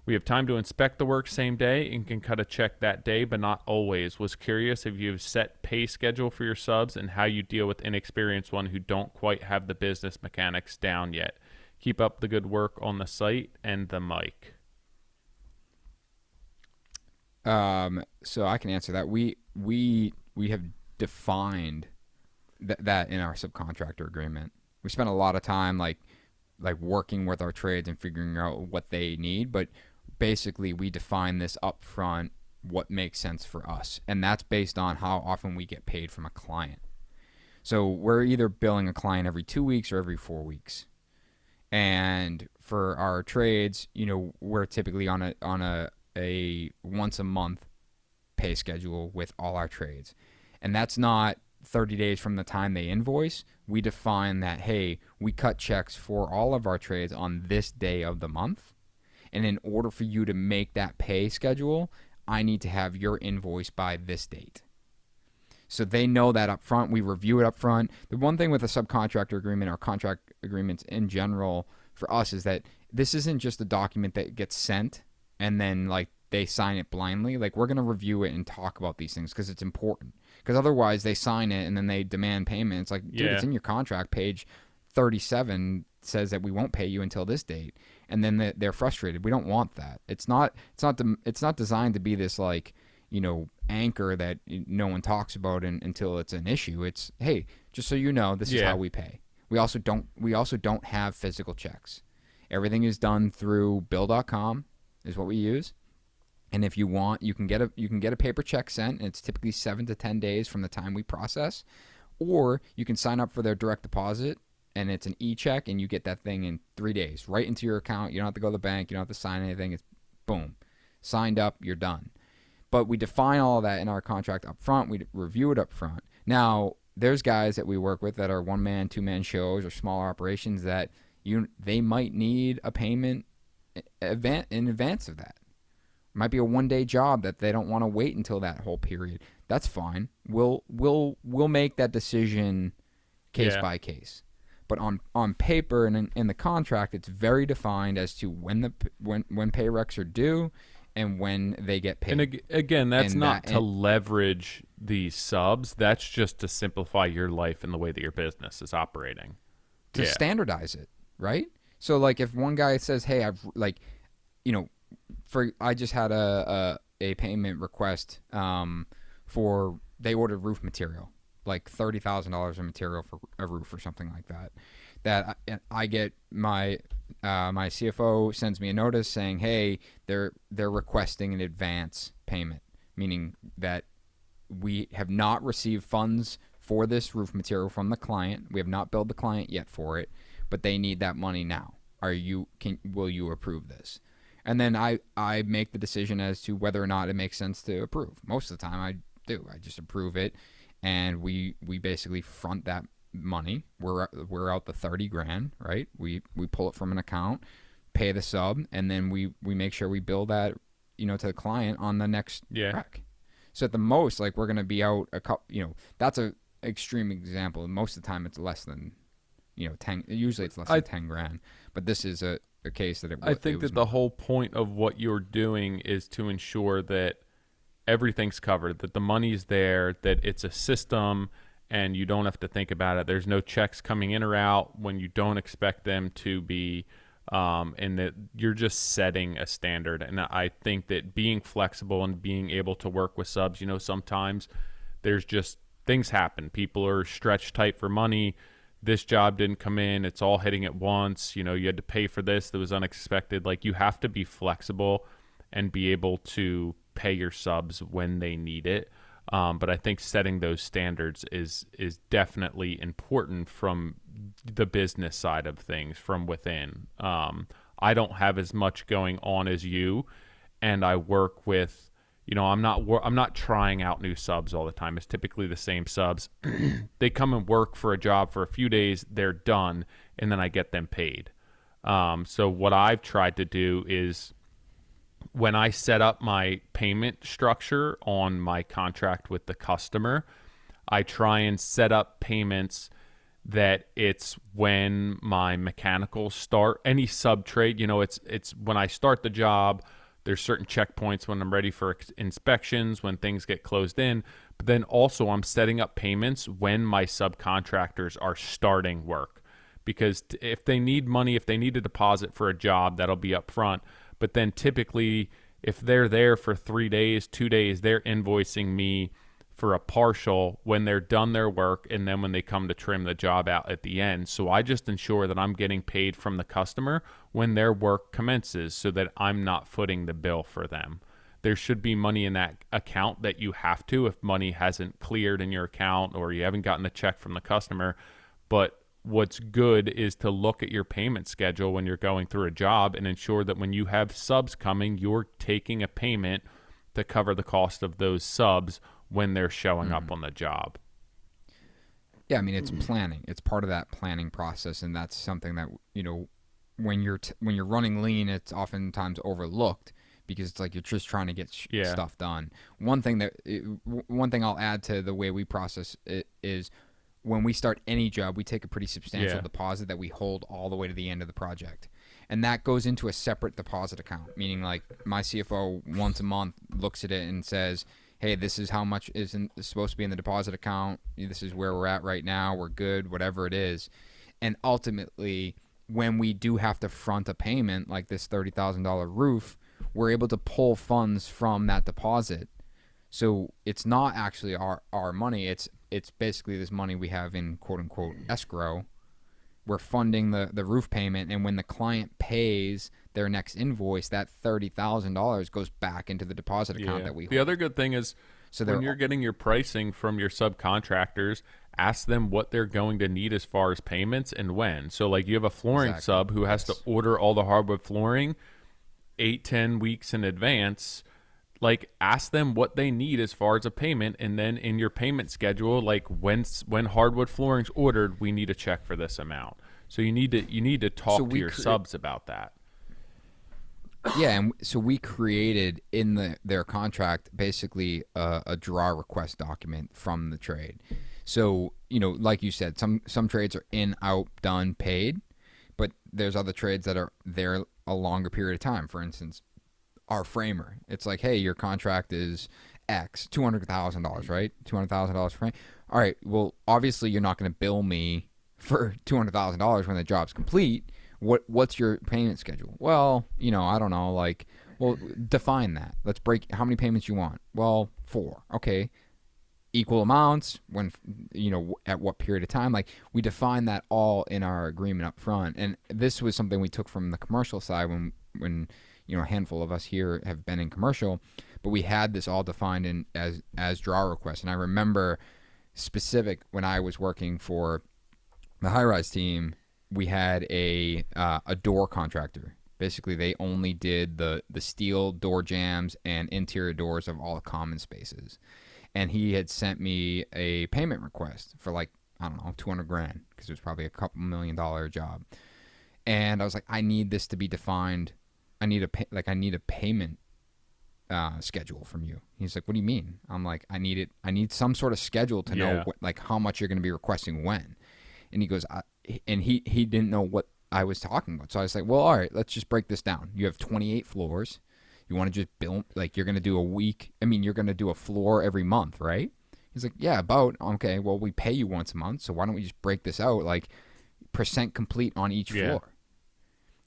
S1: we have time to inspect the work same day and can cut a check that day, but not always. Was curious if you've set pay schedule for your subs and how you deal with inexperienced one who don't quite have the business mechanics down yet. Keep up the good work on the site and the mic.
S2: So I can answer that. We have defined that in our subcontractor agreement. We spent a lot of time like working with our trades and figuring out what they need, but basically we define this up front, what makes sense for us, and that's based on how often we get paid from a client. So we're either billing a client every 2 weeks or every 4 weeks, and for our trades, we're typically on a once a month pay schedule with all our trades, and that's not 30 days from the time they invoice. We define that, hey, we cut checks for all of our trades on this day of the month. And in order for you to make that pay schedule, I need to have your invoice by this date. So they know that up front. We review it up front. The one thing with a subcontractor agreement or contract agreements in general for us is that this isn't just a document that gets sent and then they sign it blindly. We're going to review it and talk about these things because it's important. Because otherwise they sign it and then they demand payment. It's like, dude, it's in your contract. Page 37 says that we won't pay you until this date. And then they're frustrated. We don't want that. It's not designed to be this anchor that no one talks about until it's an issue. It's, hey, just so you know, this is how we pay. We also don't have physical checks. Everything is done through bill.com is what we use. And if you want, you can get a paper check sent, and it's typically 7 to 10 days from the time we process, or you can sign up for their direct deposit, and it's an e-check, and you get that thing in 3 days right into your account. You don't have to go to the bank. You don't have to sign anything. It's boom, signed up, you're done. But we define all of that in our contract up front. We review it up front. Now, there's guys that we work with that are one-man, two-man shows or smaller operations that they might need a payment in advance of that. Might be a one-day job that they don't want to wait until that whole period. That's fine. We'll make that decision case by case. But on paper and in the contract, it's very defined as to when pay recs are due and when they get paid.
S1: And again, that's not to leverage the subs. That's just to simplify your life and the way that your business is operating.
S2: To standardize it, right? So if one guy says, "Hey, I just had a payment request for they ordered roof material, like $30,000 of material for a roof or something like that. That I get my CFO sends me a notice saying, hey, they're requesting an advance payment, meaning that we have not received funds for this roof material from the client. We have not billed the client yet for it, but they need that money now. Will you approve this? And then I make the decision as to whether or not it makes sense to approve. Most of the time I do. I just approve it, and we basically front that money. We're out the $30,000, right? We pull it from an account, pay the sub, and then we make sure we bill that to the client on the next rec. So at the most, we're going to be out a couple. That's a extreme example. Most of the time it's less than 10. Usually it's less than $10,000, but this is a case that
S1: I think that the whole point of what you're doing is to ensure that everything's covered, that the money's there, that it's a system, and you don't have to think about it. There's no checks coming in or out when you don't expect them to be, and that you're just setting a standard. And I think that being flexible and being able to work with subs, sometimes there's just things happen. People are stretched tight for money. This job didn't come in. It's all hitting at once. You had to pay for this that was unexpected. You have to be flexible and be able to pay your subs when they need it. But I think setting those standards is definitely important from the business side of things from within. I don't have as much going on as you, and I work with, I'm not trying out new subs all the time. It's typically the same subs. They come and work for a job for a few days, they're done, and then I get them paid. So what I've tried to do is when I set up my payment structure on my contract with the customer, I try and set up payments that it's when my mechanicals start any sub trade. It's when I start the job. There's certain checkpoints when I'm ready for inspections, when things get closed in. But then also I'm setting up payments when my subcontractors are starting work. Because if they need money, if they need a deposit for a job, that'll be up front. But then typically, if they're there for 3 days, 2 days, they're invoicing me for a partial when they're done their work and then when they come to trim the job out at the end. So I just ensure that I'm getting paid from the customer when their work commences so that I'm not footing the bill for them. There should be money in that account that you have to if money hasn't cleared in your account or you haven't gotten a check from the customer. But what's good is to look at your payment schedule when you're going through a job and ensure that when you have subs coming, you're taking a payment to cover the cost of those subs when they're showing up on the job.
S2: Yeah, I mean, it's planning. It's part of that planning process, and that's something that, when you're running lean, it's oftentimes overlooked because it's like you're just trying to get stuff done. One thing I'll add to the way we process it is when we start any job, we take a pretty substantial deposit that we hold all the way to the end of the project. And that goes into a separate deposit account, meaning like my CFO once a month looks at it and says, hey, this is how much is supposed to be in the deposit account. This is where we're at right now. We're good, whatever it is. And ultimately, when we do have to front a payment like this $30,000 roof, we're able to pull funds from that deposit. So it's not actually our money. It's basically this money we have in quote-unquote escrow. We're funding the roof payment, and when the client pays their next invoice, that $30,000 goes back into the deposit account that we hold.
S1: The other good thing is when you're getting your pricing from your subcontractors, ask them what they're going to need as far as payments and when. So like you have a flooring sub who has to order all the hardwood flooring 8-10 weeks in advance. Like ask them what they need as far as a payment, and then in your payment schedule, like when hardwood flooring's ordered, we need a check for this amount. So you need to talk to your subs about that.
S2: Yeah, and so we created in their contract basically a draw request document from the trade. So like you said, some trades are in, out, done, paid, but there's other trades that are there a longer period of time. For instance, our framer, it's like, hey, your contract is X, $200,000, right? $200,000 frame. All right, well, obviously you're not going to bill me for $200,000 when the job's complete. What's your payment schedule? Well, I don't know. Like, well, define that. Let's break. How many payments you want? Well, 4. Okay, equal amounts. When at what period of time? Like, we define that all in our agreement up front. And this was something we took from the commercial side when a handful of us here have been in commercial, but we had this all defined in as draw requests. And I remember specific when I was working for the high-rise team, we had a door contractor. Basically, they only did the steel door jambs and interior doors of all the common spaces. And he had sent me a payment request for like, I don't know, $200,000 because it was probably a couple $1 million job. And I was like, I need this to be defined. I need a payment schedule from you. He's like, what do you mean? I'm like, I need some sort of schedule to know how much you're going to be requesting when. And he goes, and he didn't know what I was talking about. So I was like, well, all right, let's just break this down. You have 28 floors. You want to just build, like, you're going to do a week. I mean, you're going to do a floor every month, right? He's like, yeah, about. Okay, well, we pay you once a month. So why don't we just break this out, like, % complete on each floor?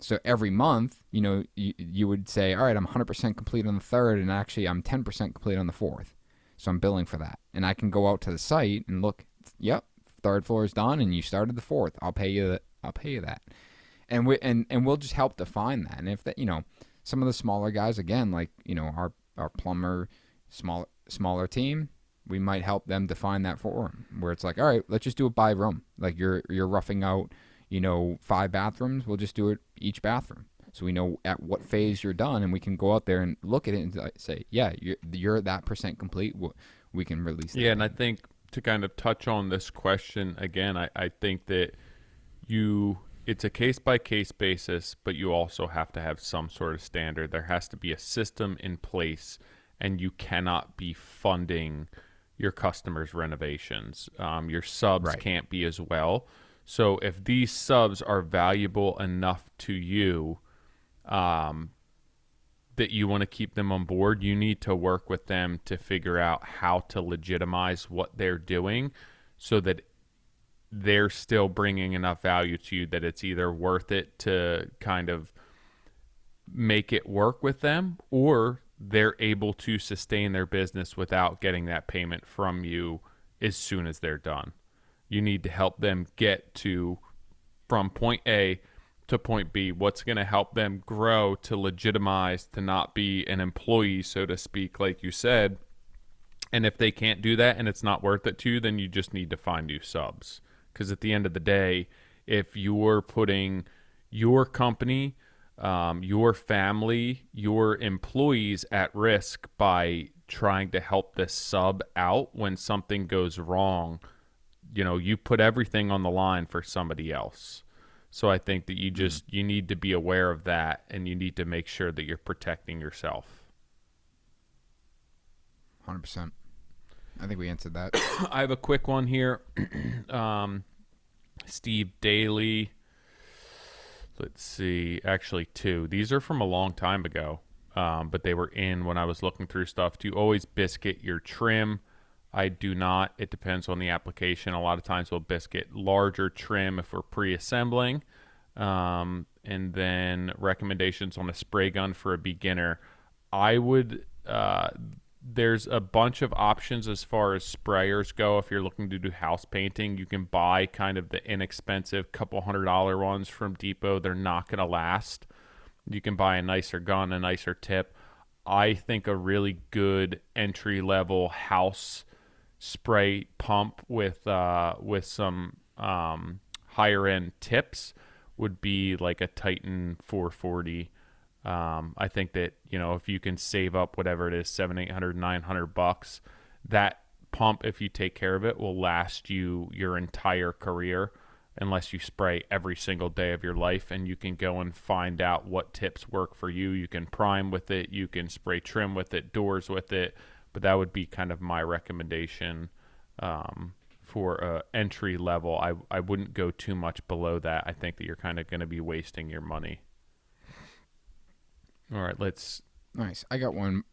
S2: So every month, you would say, all right, I'm 100% complete on the third, and actually I'm 10% complete on the fourth. So I'm billing for that. And I can go out to the site and look, yep, third floor is done, and you started the fourth. I'll pay you that. And we'll just help define that. And if that, some of the smaller guys, again, like, our plumber, smaller team, we might help them define that for them, where it's like, all right, let's just do it by room. Like you're roughing out, 5 bathrooms, we'll just do it each bathroom. So we know at what phase you're done, and we can go out there and look at it and say, yeah, you're that % complete. We can release that.
S1: Yeah, and I think to kind of touch on this question again, I think that it's a case by case basis, but you also have to have some sort of standard. There has to be a system in place, and you cannot be funding your customers' renovations. Your subs can't be as well. So if these subs are valuable enough to you, that you want to keep them on board, you need to work with them to figure out how to legitimize what they're doing so that they're still bringing enough value to you that it's either worth it to kind of make it work with them, or they're able to sustain their business without getting that payment from you as soon as they're done. You need to help them get to from point A to point B. What's going to help them grow to legitimize, to not be an employee, so to speak, like you said. And if they can't do that and it's not worth it to you, then you just need to find new subs. Because at the end of the day, if you're putting your company, your family, your employees at risk by trying to help this sub out when something goes wrong, you put everything on the line for somebody else. So I think that you need to be aware of that, and you need to make sure that you're protecting yourself.
S2: 100%. I think we answered that.
S1: I have a quick one here. Steve Daly. Let's see. Actually, two. These are from a long time ago, but they were in when I was looking through stuff. Do you always biscuit your trim? I do not. It depends on the application. A lot of times we'll biscuit larger trim if we're pre-assembling. And then recommendations on a spray gun for a beginner. I would... there's a bunch of options as far as sprayers go. If you're looking to do house painting, you can buy kind of the inexpensive couple $100 ones from Depot. They're not going to last. You can buy a nicer gun, a nicer tip. I think a really good entry-level house spray pump with some higher end tips would be like a Titan 440. I think that, if you can save up whatever it is, $700, $800, $900, that pump, if you take care of it, will last you your entire career unless you spray every single day of your life. And you can go and find out what tips work for you. You can prime with it, you can spray trim with it, doors with it. But that would be kind of my recommendation for entry level. I wouldn't go too much below that. I think that you're kind of going to be wasting your money. All right,
S2: Nice. I got one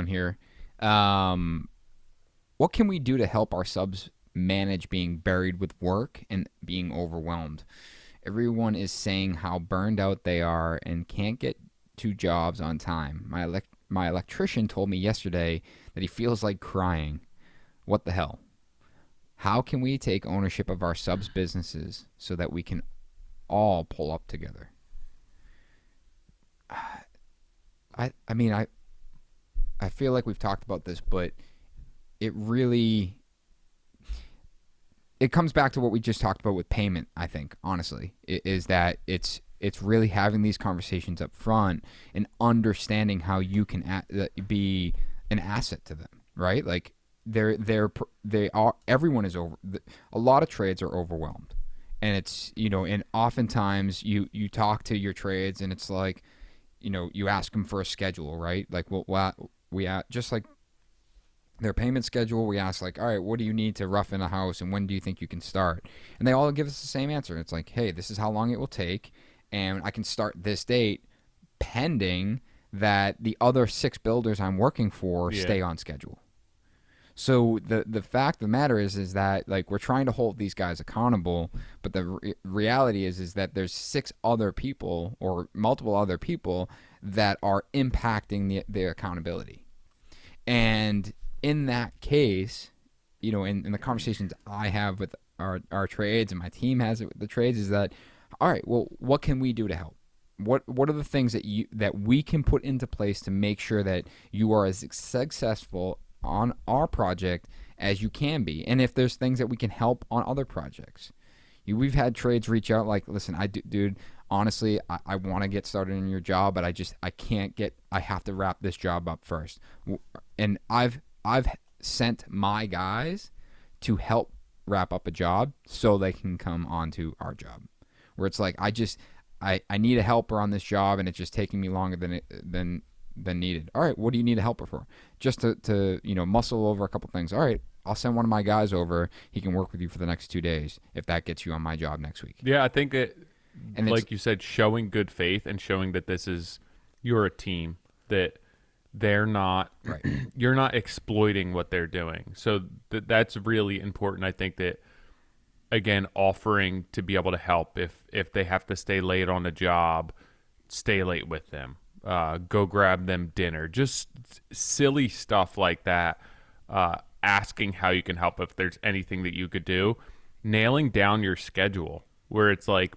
S2: here. What can we do to help our subs manage being buried with work and being overwhelmed? Everyone is saying how burned out they are and can't get to jobs on time. My electrician told me yesterday that he feels like crying. What the hell? How can we take ownership of our subs' businesses so that we can all pull up together? I feel like we've talked about this, but it comes back to what we just talked about with payment. I think, honestly, is that it's really having these conversations up front and understanding how you can be an asset to them, right? Like everyone is over. A lot of trades are overwhelmed, and it's and oftentimes you talk to your trades and it's like, you ask them for a schedule, right? Like, we just like their payment schedule, we ask like, all right, what do you need to rough in a house and when do you think you can start? And they all give us the same answer. It's like, hey, this is how long it will take, and I can start this date pending that the other 6 builders I'm working for stay on schedule. So the fact of the matter is that, like, we're trying to hold these guys accountable, but the reality is that there's 6 other people or multiple other people that are impacting the accountability. And in that case, in the conversations I have with our trades and my team has it with the trades, is that, all right, well, what can we do to help? What are the things that we can put into place to make sure that you are as successful on our project as you can be? And if there's things that we can help on other projects. We've had trades reach out like, listen, dude, honestly, I want to get started in your job, but I have to wrap this job up first. And I've sent my guys to help wrap up a job so they can come onto our job. where it's like I need a helper on this job and it's just taking me longer than needed. All right, what do you need a helper for? Just to muscle over a couple things. All right, I'll send one of my guys over. He can work with you for the next 2 days if that gets you on my job next week.
S1: Yeah, I think that, and like you said, showing good faith and showing that you're a team, that they're not,
S2: right.
S1: You're not exploiting what they're doing. So that's really important. I think that, again, offering to be able to help if they have to stay late on a job, stay late with them. Go grab them dinner. Just silly stuff like that. Asking how you can help, if there's anything that you could do. Nailing down your schedule, where it's like,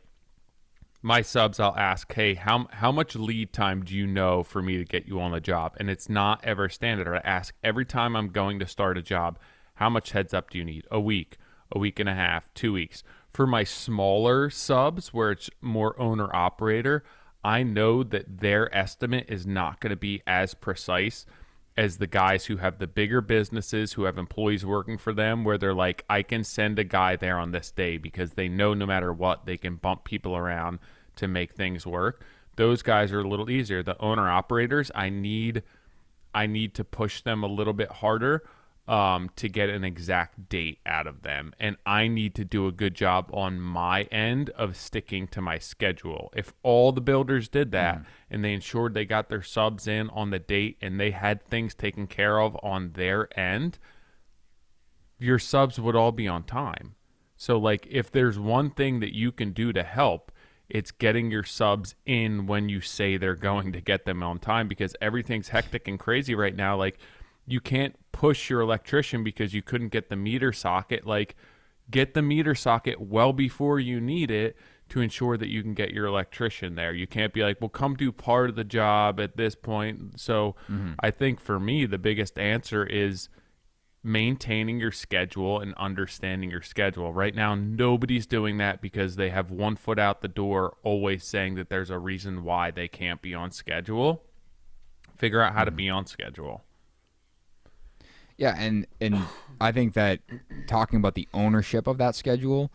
S1: my subs, I'll ask, hey, how much lead time do you know for me to get you on the job? And it's not ever standard. I ask every time I'm going to start a job, how much heads up do you need? A week and a half, 2 weeks. For my smaller subs, where it's more owner operator, I know that their estimate is not going to be as precise as the guys who have the bigger businesses, who have employees working for them, where they're like, I can send a guy there on this day because they know no matter what, they can bump people around to make things work. Those guys are a little easier. The owner operators, I need to push them a little bit harder to get an exact date out of them. And I need to do a good job on my end of sticking to my schedule. If all the builders did that and they ensured they got their subs in on the date and they had things taken care of on their end, your subs would all be on time. So like, if there's one thing that you can do to help, it's getting your subs in when you say they're going to get them on time, because everything's hectic and crazy right now. Like, you can't push your electrician because you couldn't get the meter socket. Like, get the meter socket well before you need it to ensure that you can get your electrician there. You can't be like, well, come do part of the job at this point. So I think for me, the biggest answer is maintaining your schedule and understanding your schedule. Right now, nobody's doing that because they have one foot out the door, always saying that there's a reason why they can't be on schedule. Figure out how to be on schedule.
S2: Yeah, and I think that talking about the ownership of that schedule,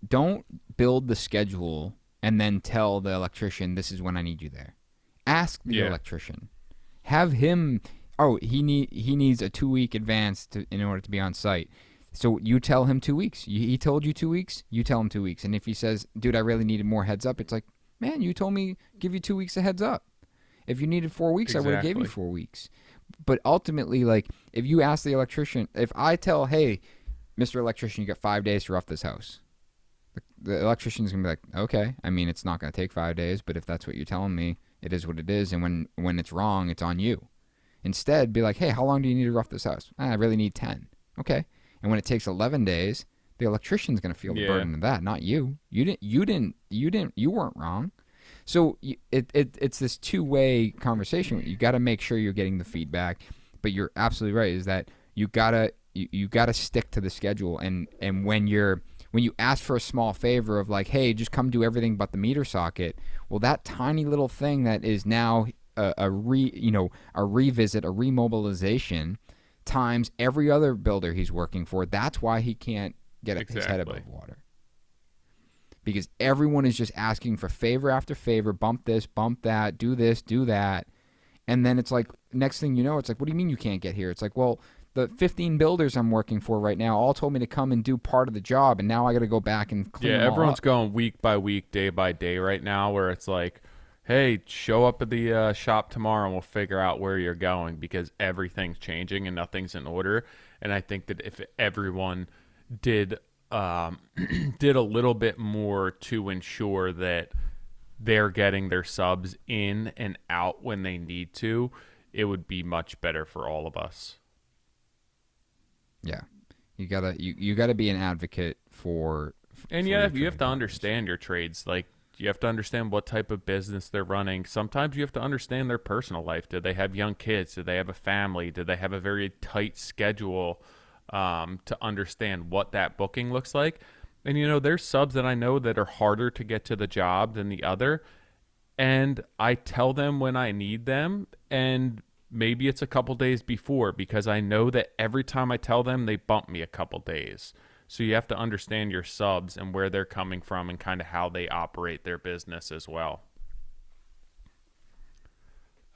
S2: don't build the schedule and then tell the electrician, this is when I need you there. Ask the electrician. Have him, he needs a 2-week advance in order to be on site. So you tell him 2 weeks. He told you 2 weeks, you tell him 2 weeks. And if he says, dude, I really needed more heads up, it's like, man, you told me give you 2 weeks of heads up. If you needed 4 weeks, I would have gave you 4 weeks. But ultimately, like, if you ask the electrician, if I tell, hey, Mr. Electrician, you got 5 days to rough this house, the electrician's going to be like, okay, I mean, it's not going to take 5 days, but if that's what you're telling me, it is what it is. And when it's wrong, it's on you. Instead, be like, hey, how long do you need to rough this house? I really need 10. Okay. And when it takes 11 days, the electrician's going to feel the burden of that, not you. You weren't wrong. So it's this two-way conversation. You got to make sure you're getting the feedback, but you're absolutely right. Is that you gotta stick to the schedule, and when you ask for a small favor of like, hey, just come do everything but the meter socket. Well, that tiny little thing that is now a revisit, a remobilization times every other builder he's working for. That's why he can't get his head above water. Because everyone is just asking for favor after favor, bump this, bump that, do this, do that. And then it's like, next thing you know, it's like, what do you mean you can't get here? It's like, well, the 15 builders I'm working for right now all told me to come and do part of the job, and now I got to go back and clean them all
S1: everyone's
S2: up.
S1: Going week by week, day by day right now, where it's like, hey, show up at the shop tomorrow and we'll figure out where you're going, because everything's changing and nothing's in order. And I think that if everyone did a little bit more to ensure that they're getting their subs in and out when they need to, it would be much better for all of us.
S2: Yeah, you gotta be an advocate for.
S1: And you have to understand your trades. Like, you have to understand what type of business they're running. Sometimes you have to understand their personal life. Do they have young kids? Do they have a family? Do they have a very tight schedule? To understand what that booking looks like. And, there's subs that I know that are harder to get to the job than the other. And I tell them when I need them, and maybe it's a couple days before, because I know that every time I tell them, they bump me a couple days. So you have to understand your subs and where they're coming from and kind of how they operate their business as well.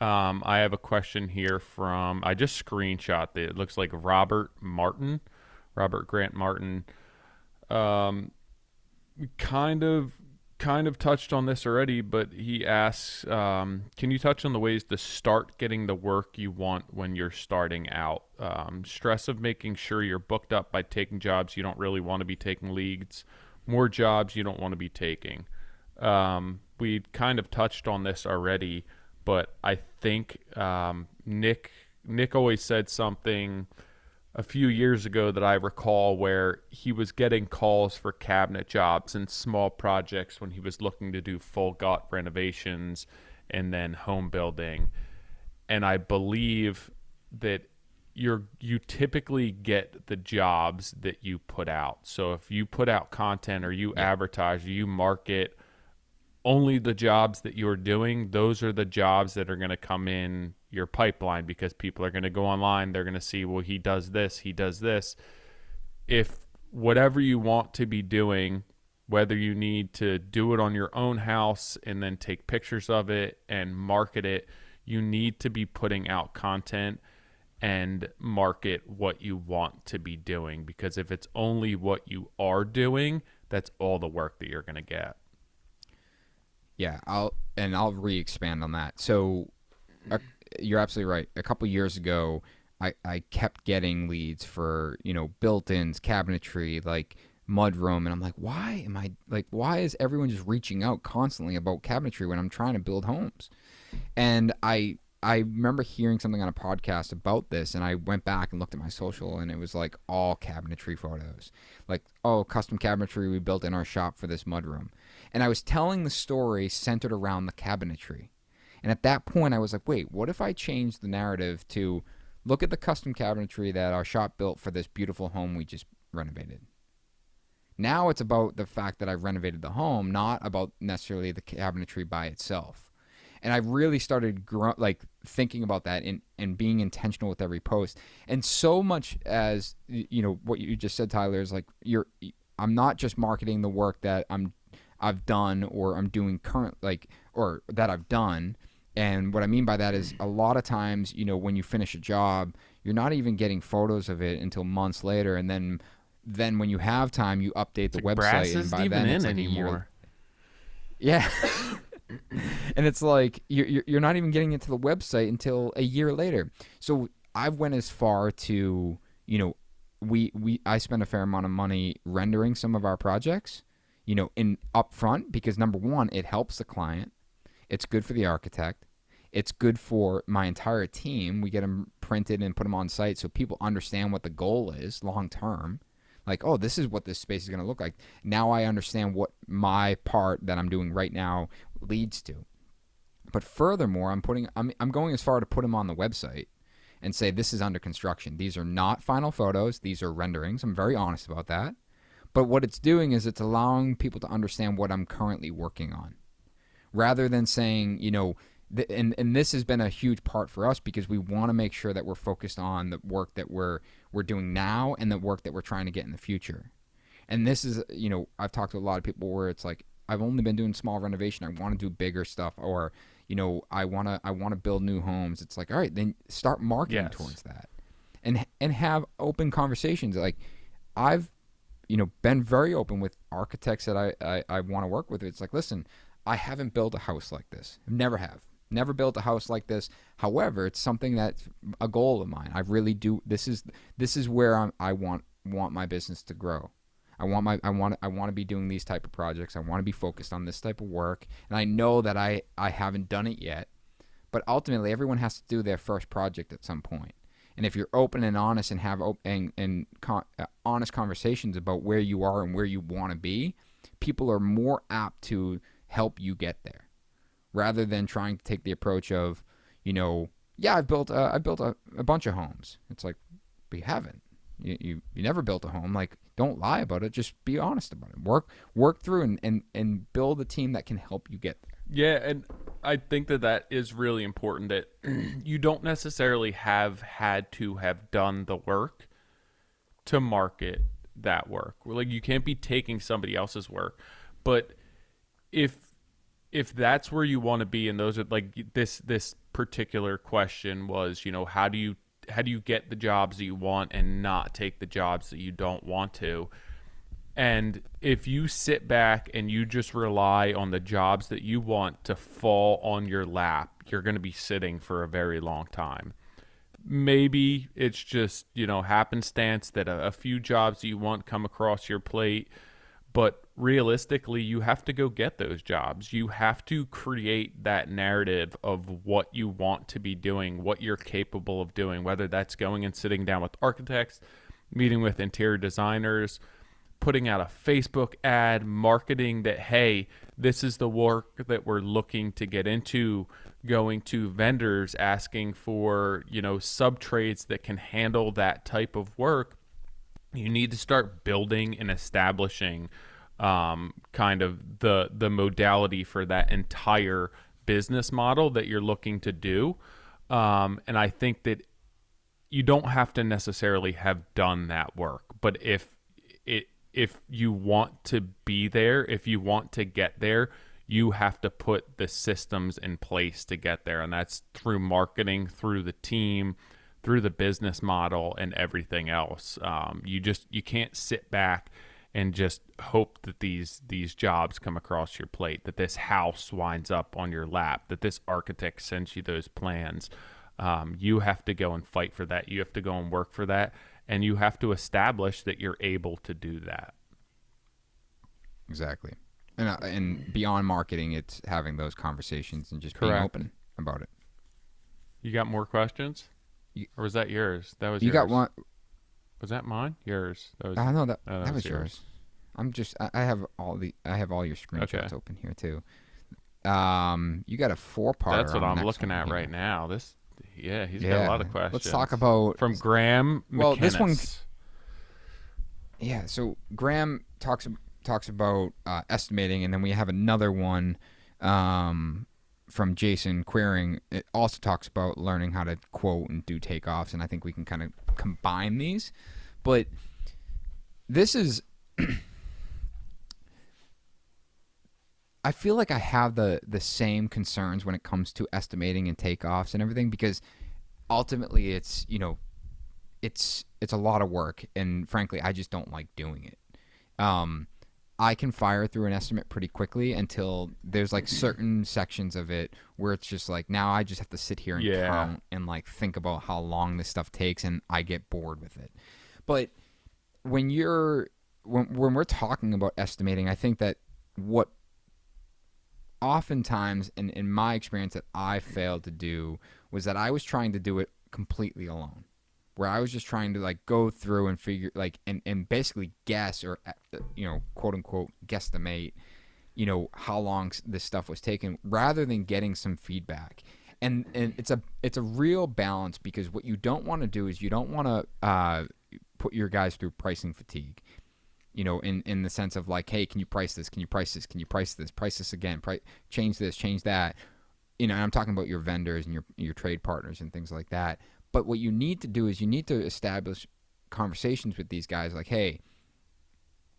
S1: I have a question here from, I just screenshot it. It looks like Robert Grant Martin. We kind of touched on this already, but he asks, can you touch on the ways to start getting the work you want when you're starting out? Stress of making sure you're booked up by taking jobs you don't really want to be taking, leads, more jobs you don't want to be taking. We kind of touched on this already, but I think Nick always said something a few years ago that I recall where he was getting calls for cabinet jobs and small projects when he was looking to do full gut renovations and then home building. And I believe that you typically get the jobs that you put out. So if you put out content or you advertise, you market only the jobs that you're doing, those are the jobs that are going to come in your pipeline, because people are going to go online. They're going to see, well, he does this, he does this. If whatever you want to be doing, whether you need to do it on your own house and then take pictures of it and market it, you need to be putting out content and market what you want to be doing, because if it's only what you are doing, that's all the work that you're going to get.
S2: Yeah, I'll re-expand on that. So you're absolutely right. A couple years ago, I kept getting leads for, built-ins, cabinetry, like mudroom, and I'm like, why is everyone just reaching out constantly about cabinetry when I'm trying to build homes? And I remember hearing something on a podcast about this, and I went back and looked at my social, and it was like all cabinetry photos. Like, oh, custom cabinetry we built in our shop for this mudroom. And I was telling the story centered around the cabinetry. And at that point, I was like, wait, what if I change the narrative to look at the custom cabinetry that our shop built for this beautiful home we just renovated? Now it's about the fact that I renovated the home, not about necessarily the cabinetry by itself. And I really started thinking about that and being intentional with every post. And so much as, what you just said, Tyler, is like, I'm not just marketing the work that I've done or I'm doing or that I've done. And what I mean by that is a lot of times, when you finish a job, you're not even getting photos of it until months later. And then when you have time, you update the website. And by then it's like anymore. A year. Yeah. And it's like you're not even getting into the website until a year later. So I went as far to, I spend a fair amount of money rendering some of our projects, in upfront, because number one, it helps the client. It's good for the architect. It's good for my entire team. We get them printed and put them on site so people understand what the goal is long term. Like, oh, this is what this space is going to look like. Now I understand what my part that I'm doing right now leads to. But furthermore, I'm going as far to put them on the website and say this is under construction. These are not final photos. These are renderings. I'm very honest about that. But what it's doing is it's allowing people to understand what I'm currently working on, rather than saying, and this has been a huge part for us, because we want to make sure that we're focused on the work that we're doing now and the work that we're trying to get in the future. And this is, I've talked to a lot of people where it's like, I've only been doing small renovation. I want to do bigger stuff, or, I want to build new homes. It's like, all right, then start marketing towards that, and have open conversations. Like, I've, been very open with architects that I want to work with. It's like, listen, I haven't built a house like this. Never built a house like this. However, it's something that's a goal of mine. I really do. This is where I want my business to grow. I want to be doing these type of projects. I want to be focused on this type of work. And I know that I haven't done it yet, but ultimately everyone has to do their first project at some point. And if you're open and honest and have honest conversations about where you are and where you want to be, people are more apt to help you get there, rather than trying to take the approach of, I built a bunch of homes. It's like, but you haven't. You never built a home. Like, don't lie about it. Just be honest about it. Work through and build a team that can help you get there.
S1: Yeah, and I think that is really important, that you don't necessarily have had to have done the work to market that work. Like, you can't be taking somebody else's work. But if that's where you want to be, and those are like this particular question was, how do you get the jobs that you want and not take the jobs that you don't want to? And if you sit back and you just rely on the jobs that you want to fall on your lap, you're going to be sitting for a very long time. Maybe it's just, happenstance that a few jobs that you want come across your plate, but realistically, you have to go get those jobs. You have to create that narrative of what you want to be doing, what you're capable of doing, whether that's going and sitting down with architects, meeting with interior designers, putting out a Facebook ad, marketing that, hey, this is the work that we're looking to get into, going to vendors, asking for, sub-trades that can handle that type of work. You need to start building and establishing kind of the modality for that entire business model that you're looking to do. And I think that you don't have to necessarily have done that work, but if you want to be there, if you want to get there, you have to put the systems in place to get there. And that's through marketing, through the team, through the business model, and everything else. You can't sit back and just hope that these jobs come across your plate, that this house winds up on your lap, that this architect sends you those plans. You have to go and fight for that. You have to go and work for that. And you have to establish that you're able to do that.
S2: Exactly. And beyond marketing, it's having those conversations and just being open about it.
S1: You got more questions? Or was that yours? That was
S2: you
S1: yours.
S2: Got one.
S1: Was that mine? Yours.
S2: That was, no, that was yours. I have all your screenshots open here too. You got a 4-part.
S1: That's what I'm looking at right now. He's got a lot of questions.
S2: Let's talk about
S1: from Graham McKinnis. Well, this one.
S2: Yeah, so Graham talks about estimating, and then we have another one from Jason Queering. It also talks about learning how to quote and do takeoffs, and I think we can kind of combine these. But this is... I feel like I have the same concerns when it comes to estimating and takeoffs and everything, because ultimately it's a lot of work, and frankly I just don't like doing it. I can fire through an estimate pretty quickly until there's like certain sections of it where it's just like, now I just have to sit here and count and like think about how long this stuff takes, and I get bored with it. But when we're talking about estimating, I think that what oftentimes, in my experience, that I failed to do was that I was trying to do it completely alone, where I was just trying to like go through and figure like and basically guess, or quote unquote guesstimate, how long this stuff was taking, rather than getting some feedback. And it's a real balance, because what you don't want to do is you don't want to put your guys through pricing fatigue. In the sense of like, hey, can you price this? Can you price this? Can you price this? Price this again. Change this, change that. And I'm talking about your vendors and your trade partners and things like that. But what you need to do is you need to establish conversations with these guys, like, hey,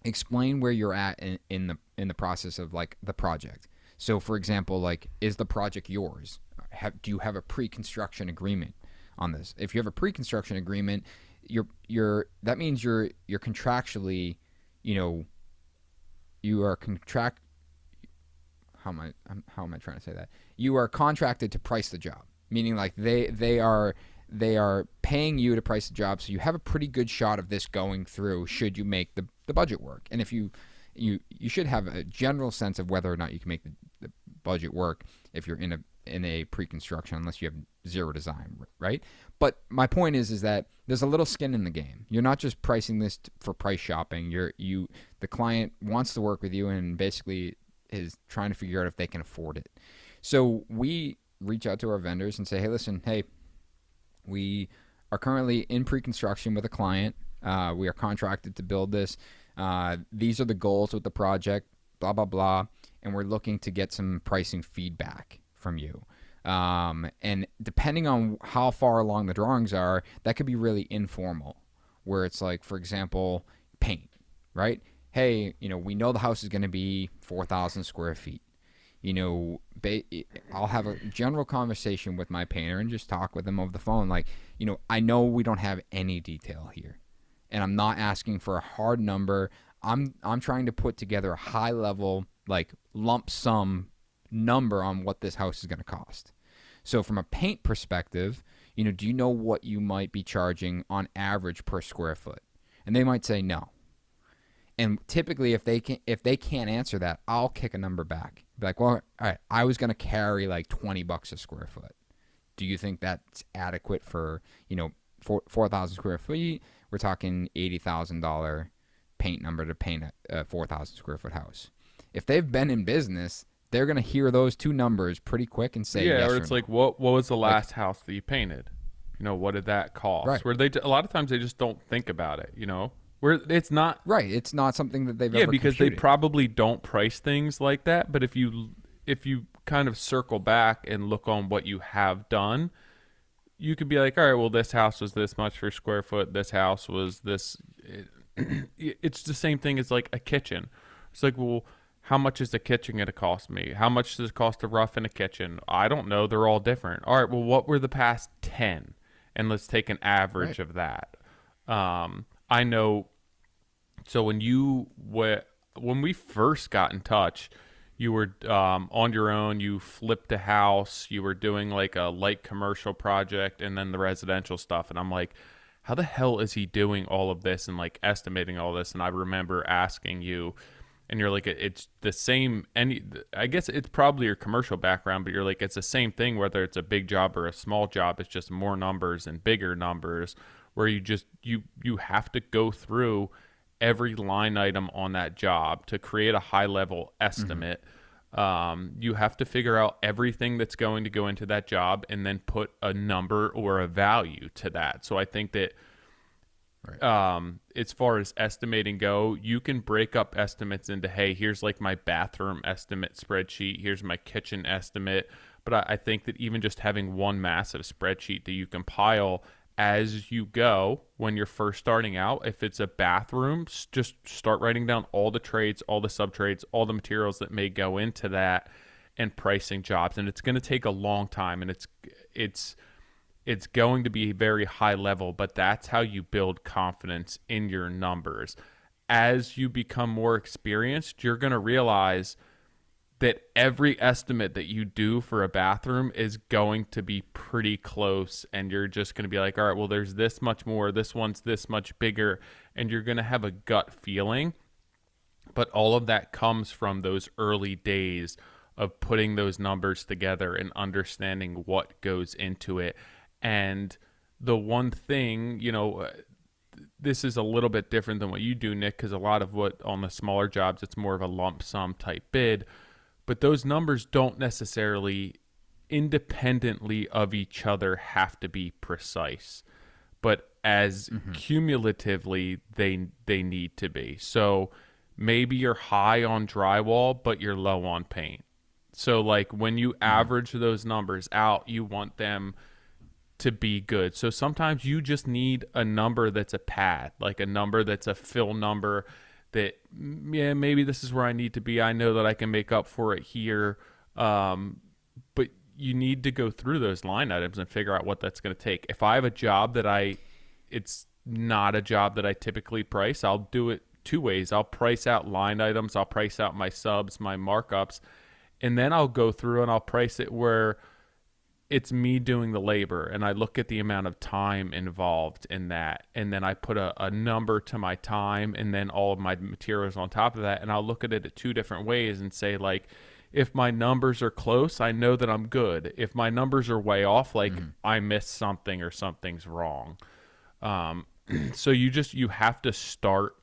S2: explain where you're at in the process of like the project. So, for example, like, is the project yours? Do you have a pre-construction agreement on this? If you have a pre-construction agreement, that means you're contractually, you are how am I trying to say that? You are contracted to price the job, meaning like they are paying you to price the job, so you have a pretty good shot of this going through should you make the budget work. And if you should have a general sense of whether or not you can make the budget work if you're in a pre-construction, unless you have zero design, right? But my point is that there's a little skin in the game. You're not just pricing this for price shopping. The client wants to work with you and basically is trying to figure out if they can afford it. So we reach out to our vendors and say, hey, listen, we are currently in pre-construction with a client. We are contracted to build this. These are the goals with the project, blah, blah, blah. And we're looking to get some pricing feedback from you. And depending on how far along the drawings are, that could be really informal, where it's like, for example, paint, right? Hey, we know the house is going to be 4,000 square feet. I'll have a general conversation with my painter and just talk with him over the phone. Like, I know we don't have any detail here, and I'm not asking for a hard number. I'm trying to put together a high level, like, lump sum number on what this house is going to cost. So from a paint perspective, do you know what you might be charging on average per square foot? And they might say no. And typically, if they can't answer that, I'll kick a number back. Be like, well, all right, I was going to carry like $20 a square foot. Do you think that's adequate for 4,000 square feet? We're talking $80,000 paint number to paint a 4,000 square foot house. If they've been in business, they're going to hear those two numbers pretty quick and say yes
S1: or it's
S2: no.
S1: like, what was the last house that you painted? What did that cost?
S2: Right.
S1: Where a lot of times they just don't think about it, where it's not
S2: right. It's not something that they've ever
S1: because
S2: computed.
S1: they probably don't price things like that. But if you kind of circle back and look on what you have done, you could be like, all right, well, this house was this much per square foot. This house was this. It's the same thing as like a kitchen. It's like, well, how much is the kitchen going to cost me? How much does it cost to rough in a kitchen? I don't know. They're all different. All right, well, what were the past 10? And let's take an average of that. I know. So when we first got in touch, you were on your own. You flipped a house. You were doing like a light commercial project and then the residential stuff. And I'm like, how the hell is he doing all of this and like estimating all this? And I remember asking you, and you're like, it's the same. I guess it's probably your commercial background, but you're like, it's the same thing, whether it's a big job or a small job. It's just more numbers and bigger numbers where you have to go through every line item on that job to create a high level estimate. You have to figure out everything that's going to go into that job and then put a number or a value to that. So I think that as far as estimating go, you can break up estimates into, hey, here's like my bathroom estimate spreadsheet. Here's my kitchen estimate. But I think that even just having one massive spreadsheet that you compile as you go when you're first starting out, if it's a bathroom, just start writing down all the trades, all the sub-trades, all the materials that may go into that and pricing jobs. And it's going to take a long time, and it's going to be very high level, but that's how you build confidence in your numbers. As you become more experienced, you're going to realize that every estimate that you do for a bathroom is going to be pretty close, and you're just going to be like, all right, well, there's this much more, this one's this much bigger, and you're going to have a gut feeling. But all of that comes from those early days of putting those numbers together and understanding what goes into it. And the one thing, this is a little bit different than what you do, Nick, because a lot of what on the smaller jobs, it's more of a lump sum type bid. But those numbers don't necessarily independently of each other have to be precise. But as cumulatively, they need to be. So maybe you're high on drywall, but you're low on paint. So like when you average those numbers out, you want them to be good. So sometimes you just need a number that's a pad, like a number that's a fill number that, yeah, maybe this is where I need to be. I know that I can make up for it here. But you need to go through those line items and figure out what that's going to take. If I have a job that it's not a job that I typically price, I'll do it two ways. I'll price out line items. I'll price out my subs, my markups, and then I'll go through and I'll price it where it's me doing the labor, and I look at the amount of time involved in that, and then I put a number to my time and then all of my materials on top of that, and I'll look at it two different ways and say, like, if my numbers are close, I know that I'm good. If my numbers are way off, like I missed something or something's wrong. So you have to start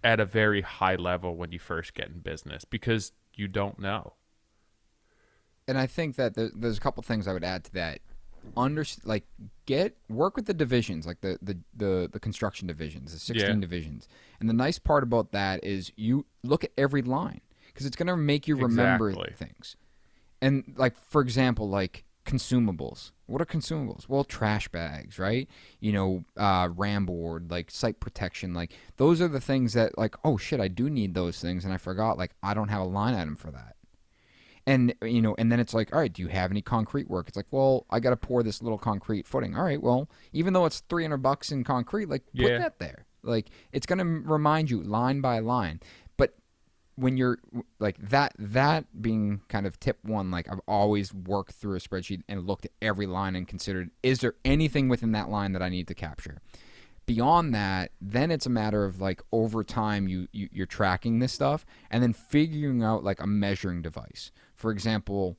S1: at a very high level when you first get in business because you don't know.
S2: And I think that there's a couple things I would add to that. Work with the divisions, like the construction divisions, the 16 divisions. And the nice part about that is you look at every line because it's going to make you remember things. And like, for example, like consumables. What are consumables? Well, trash bags, right? RAM board, like site protection, like those are the things that like, oh shit, I do need those things, and I forgot, like I don't have a line item for that. And and then it's like, all right, do you have any concrete work? It's like, well, I got to pour this little concrete footing. All right, well, even though it's $300 in concrete, like put that there. Like it's gonna remind you line by line. But when you're like that being kind of tip one, like I've always worked through a spreadsheet and looked at every line and considered, is there anything within that line that I need to capture? Beyond that, then it's a matter of like over time you're tracking this stuff and then figuring out like a measuring device. For example,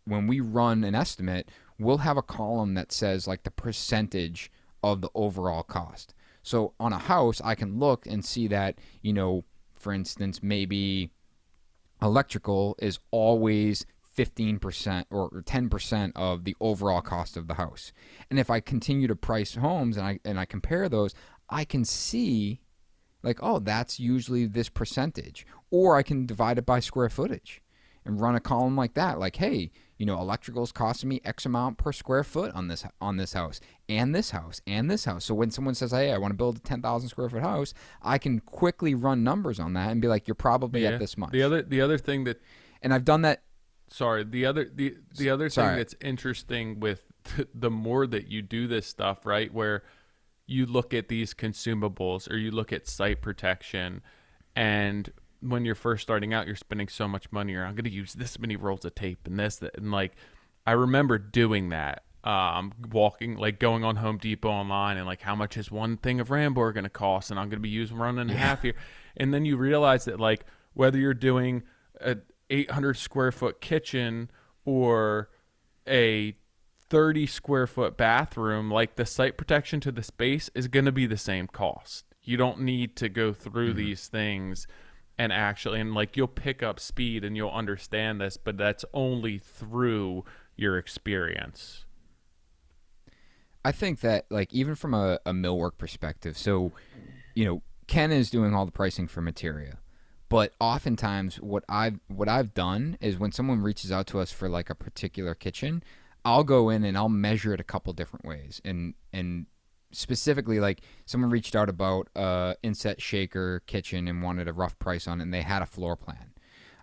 S2: when we run an estimate, we'll have a column that says like the percentage of the overall cost. So on a house, I can look and see that, for instance, maybe electrical is always 15% or 10% of the overall cost of the house. And if I continue to price homes and I compare those, I can see like, oh, that's usually this percentage. Or I can divide it by square footage and run a column like that. Like, hey, electrical is costing me X amount per square foot on this house and this house and this house. So when someone says, hey, I want to build a 10,000 square foot house, I can quickly run numbers on that and be like, you're probably at this much.
S1: The other thing that,
S2: and I've done that.
S1: Sorry, the other thing that's interesting with the more that you do this stuff, right, where you look at these consumables or you look at site protection, and when you're first starting out, you're spending so much money, or I'm going to use this many rolls of tape and this, that, and like, I remember doing that, going on Home Depot online and like, how much is one thing of Ramboard going to cost? And I'm going to be using running half here. And then you realize that like, whether you're doing a 800 square foot kitchen or a 30 square foot bathroom, like the site protection to the space is going to be the same cost. You don't need to go through these things and like you'll pick up speed and you'll understand this, but that's only through your experience.
S2: I think that like even from a millwork perspective, so Ken is doing all the pricing for materia. But oftentimes what I've done is when someone reaches out to us for like a particular kitchen, I'll go in and I'll measure it a couple different ways. And specifically, like someone reached out about inset shaker kitchen and wanted a rough price on it, and they had a floor plan.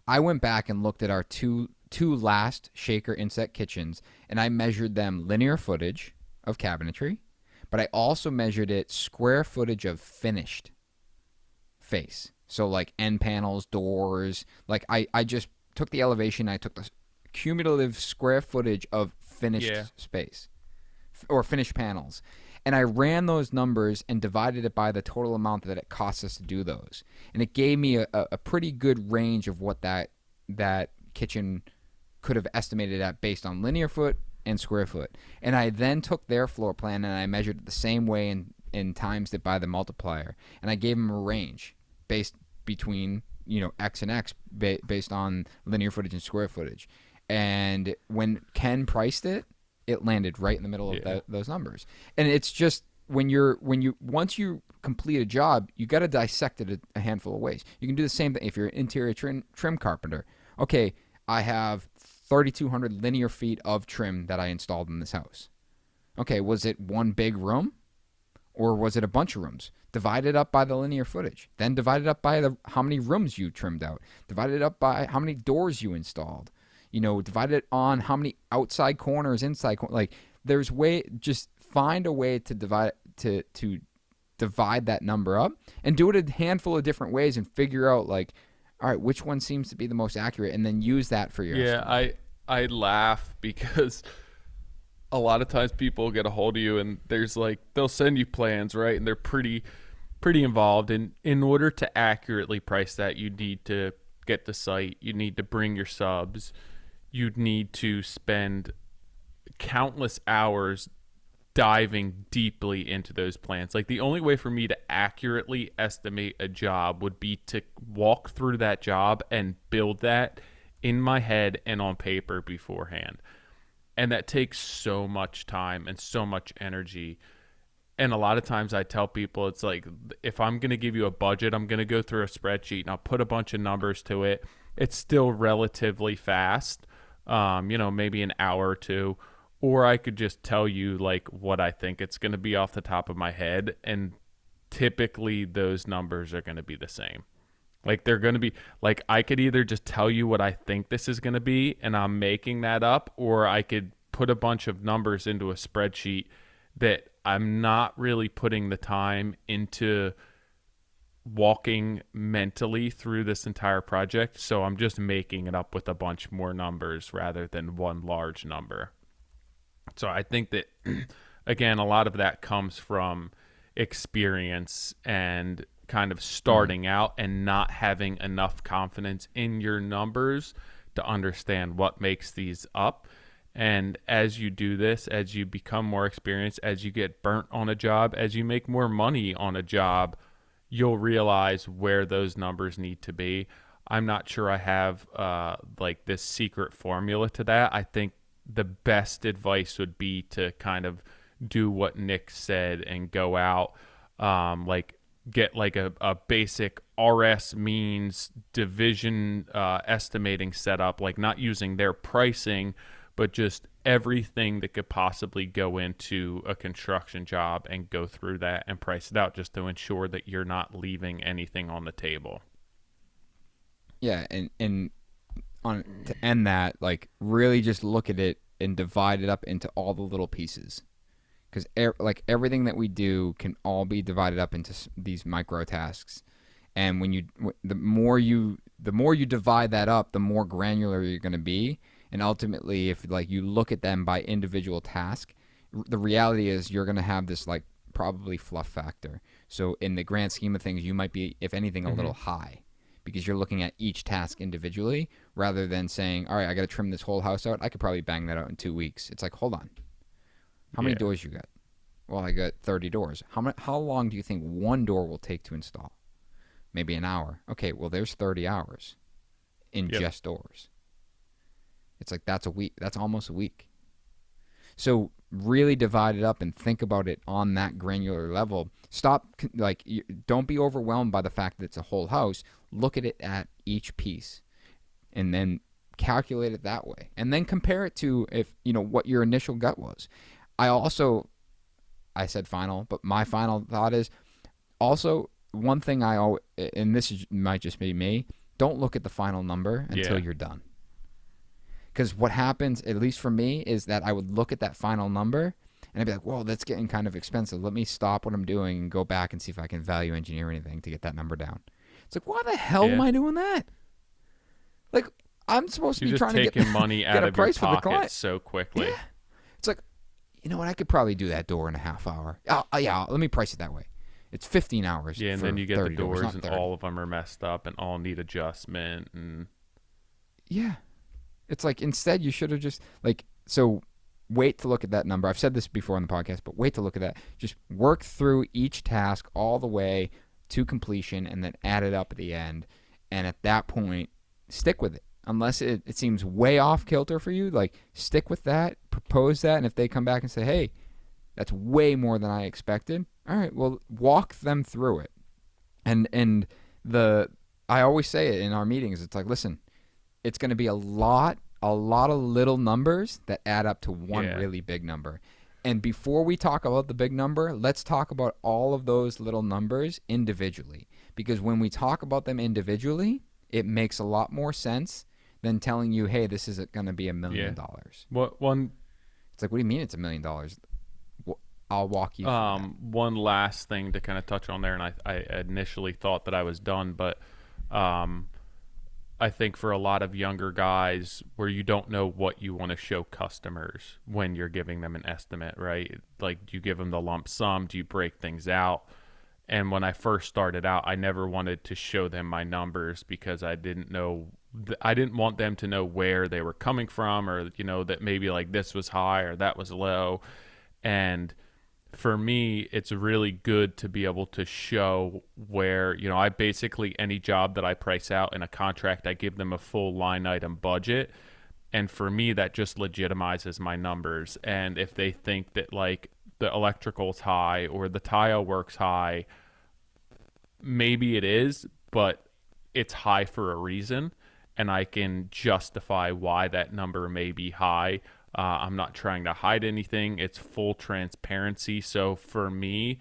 S2: I went back and looked at our two last shaker inset kitchens, and I measured them linear footage of cabinetry, but I also measured it square footage of finished face. So like end panels, doors, like I just took the elevation, I took the cumulative square footage of finished space or finished panels. And I ran those numbers and divided it by the total amount that it costs us to do those. And it gave me a pretty good range of what that kitchen could have estimated at based on linear foot and square foot. And I then took their floor plan and I measured it the same way and times it by the multiplier. And I gave them a range based between X and X based on linear footage and square footage. And when Ken priced it, it landed right in the middle of those numbers. And it's just once you complete a job, you got to dissect it a handful of ways. You can do the same thing if you're an interior trim carpenter. Okay, I have 3,200 linear feet of trim that I installed in this house. Okay, was it one big room or was it a bunch of rooms? Divide it up by the linear footage. Then divide it up by how many rooms you trimmed out. Divide it up by how many doors you installed. Divide it on how many outside corners, inside corners. Like there's just find a way to divide that number up and do it a handful of different ways and figure out like, all right, which one seems to be the most accurate, and then use that for your estimate.
S1: I laugh because a lot of times people get a hold of you and there's like they'll send you plans, right? And they're pretty involved. And in order to accurately price that, you need to get the site, you need to bring your subs, you'd need to spend countless hours diving deeply into those plans. Like the only way for me to accurately estimate a job would be to walk through that job and build that in my head and on paper beforehand. And that takes so much time and so much energy. And a lot of times I tell people, it's like, if I'm going to give you a budget, I'm going to go through a spreadsheet and I'll put a bunch of numbers to it. It's still relatively fast, maybe an hour or two. or I could just tell you like what I think it's going to be off the top of my head, and typically those numbers are going to be the same. Like they're going to be like, I could either just tell you what I think this is going to be and I'm making that up, or I could put a bunch of numbers into a spreadsheet that I'm not really putting the time into walking mentally through this entire project. So I'm just making it up with a bunch more numbers rather than one large number. So I think that, again, a lot of that comes from experience and kind of starting out and not having enough confidence in your numbers to understand what makes these up. And as you do this, as you become more experienced, as you get burnt on a job, as you make more money on a job, you'll realize where those numbers need to be. I'm not sure I have like this secret formula to that. I think the best advice would be to kind of do what Nick said and go out, like get like a basic RS means division estimating setup, like not using their pricing, but just everything that could possibly go into a construction job, and go through that and price it out just to ensure that you're not leaving anything on the table.
S2: Yeah, and on to end that, like really just look at it and divide it up into all the little pieces, because like everything that we do can all be divided up into these micro tasks, and when the more you divide that up, the more granular you're going to be. And ultimately, if like you look at them by individual task, the reality is you're going to have this like probably fluff factor. So in the grand scheme of things, you might be, if anything, a little high, because you're looking at each task individually rather than saying, all right, I got to trim this whole house out. I could probably bang that out in 2 weeks. It's like, hold on. How many doors you got? Well, I got 30 doors. How long do you think one door will take to install? Maybe an hour. Okay, well, there's 30 hours in just doors. It's like that's a week. That's almost a week. So really divide it up and think about it on that granular level. Stop, like, don't be overwhelmed by the fact that it's a whole house. Look at it at each piece, and then calculate it that way, and then compare it to what your initial gut was. I said final, but my final thought is also one thing I always, and might just be me, don't look at the final number until you're done. Because what happens, at least for me, is that I would look at that final number and I'd be like, whoa, that's getting kind of expensive. Let me stop what I'm doing and go back and see if I can value engineer anything to get that number down. It's like, why the hell am I doing that? Like, I'm supposed to be trying to get
S1: money out of your pocket so quickly.
S2: Yeah. It's like, you know what? I could probably do that door in a half hour. Let me price it that way. It's 15 hours.
S1: Yeah, and then you get the doors and
S2: 30.
S1: all of them are messed up and all need adjustment. And
S2: yeah. It's like, instead you should have just, like, so wait to look at that number. I've said this before on the podcast, but wait to look at that. Just work through each task all the way to completion and then add it up at the end. And at that point, stick with it. Unless it seems way off kilter for you, like, stick with that, propose that, and if they come back and say, hey, that's way more than I expected, all right, well, walk them through it. And I always say it in our meetings, it's like, listen, it's going to be a lot of little numbers that add up to one really big number. And before we talk about the big number, let's talk about all of those little numbers individually. Because when we talk about them individually, it makes a lot more sense than telling you, hey, this is going to be $1 million.
S1: What one?
S2: It's like, what do you mean it's $1 million? I'll walk you through that.
S1: One last thing to kind of touch on there, and I initially thought that I was done, but I think for a lot of younger guys where you don't know what you want to show customers when you're giving them an estimate, right? Like, do you give them the lump sum? Do you break things out? And when I first started out, I never wanted to show them my numbers because I didn't want them to know where they were coming from, or, that maybe like this was high or that was low. And for me, it's really good to be able to show where, I basically, any job that I price out in a contract, I give them a full line item budget. And for me, that just legitimizes my numbers. And if they think that like the electrical's high or the tile work's high, maybe it is, but it's high for a reason. And I can justify why that number may be high. I'm not trying to hide anything. It's full transparency. So for me,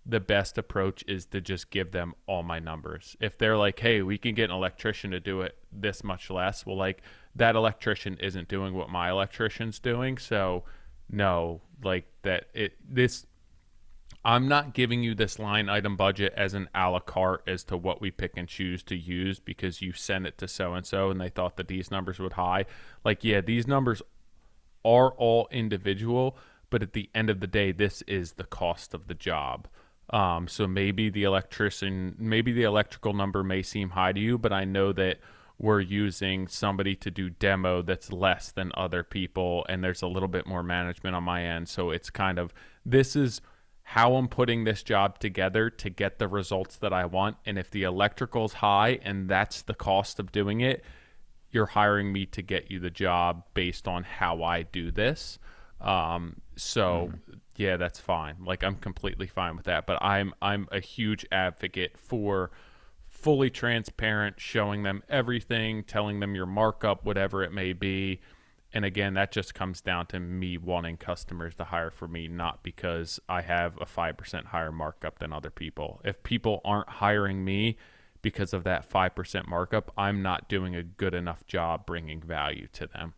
S1: the best approach is to just give them all my numbers. If they're like, hey, we can get an electrician to do it this much less, well, like, that electrician isn't doing what my electrician's doing. So no, like, I'm not giving you this line item budget as an a la carte as to what we pick and choose to use because you sent it to so-and-so and they thought that these numbers would high. Like, yeah, these numbers are all individual, but at the end of the day, this is the cost of the job. So maybe the electrical number may seem high to you, but I know that we're using somebody to do demo that's less than other people, and there's a little bit more management on my end. So it's kind of, this is how I'm putting this job together to get the results that I want. And if the electrical's high and that's the cost of doing it, you're hiring me to get you the job based on how I do this. Yeah, that's fine. Like, I'm completely fine with that. But I'm a huge advocate for fully transparent, showing them everything, telling them your markup, whatever it may be. And again, that just comes down to me wanting customers to hire for me, not because I have a 5% higher markup than other people. If people aren't hiring me because of that 5% markup, I'm not doing a good enough job bringing value to them.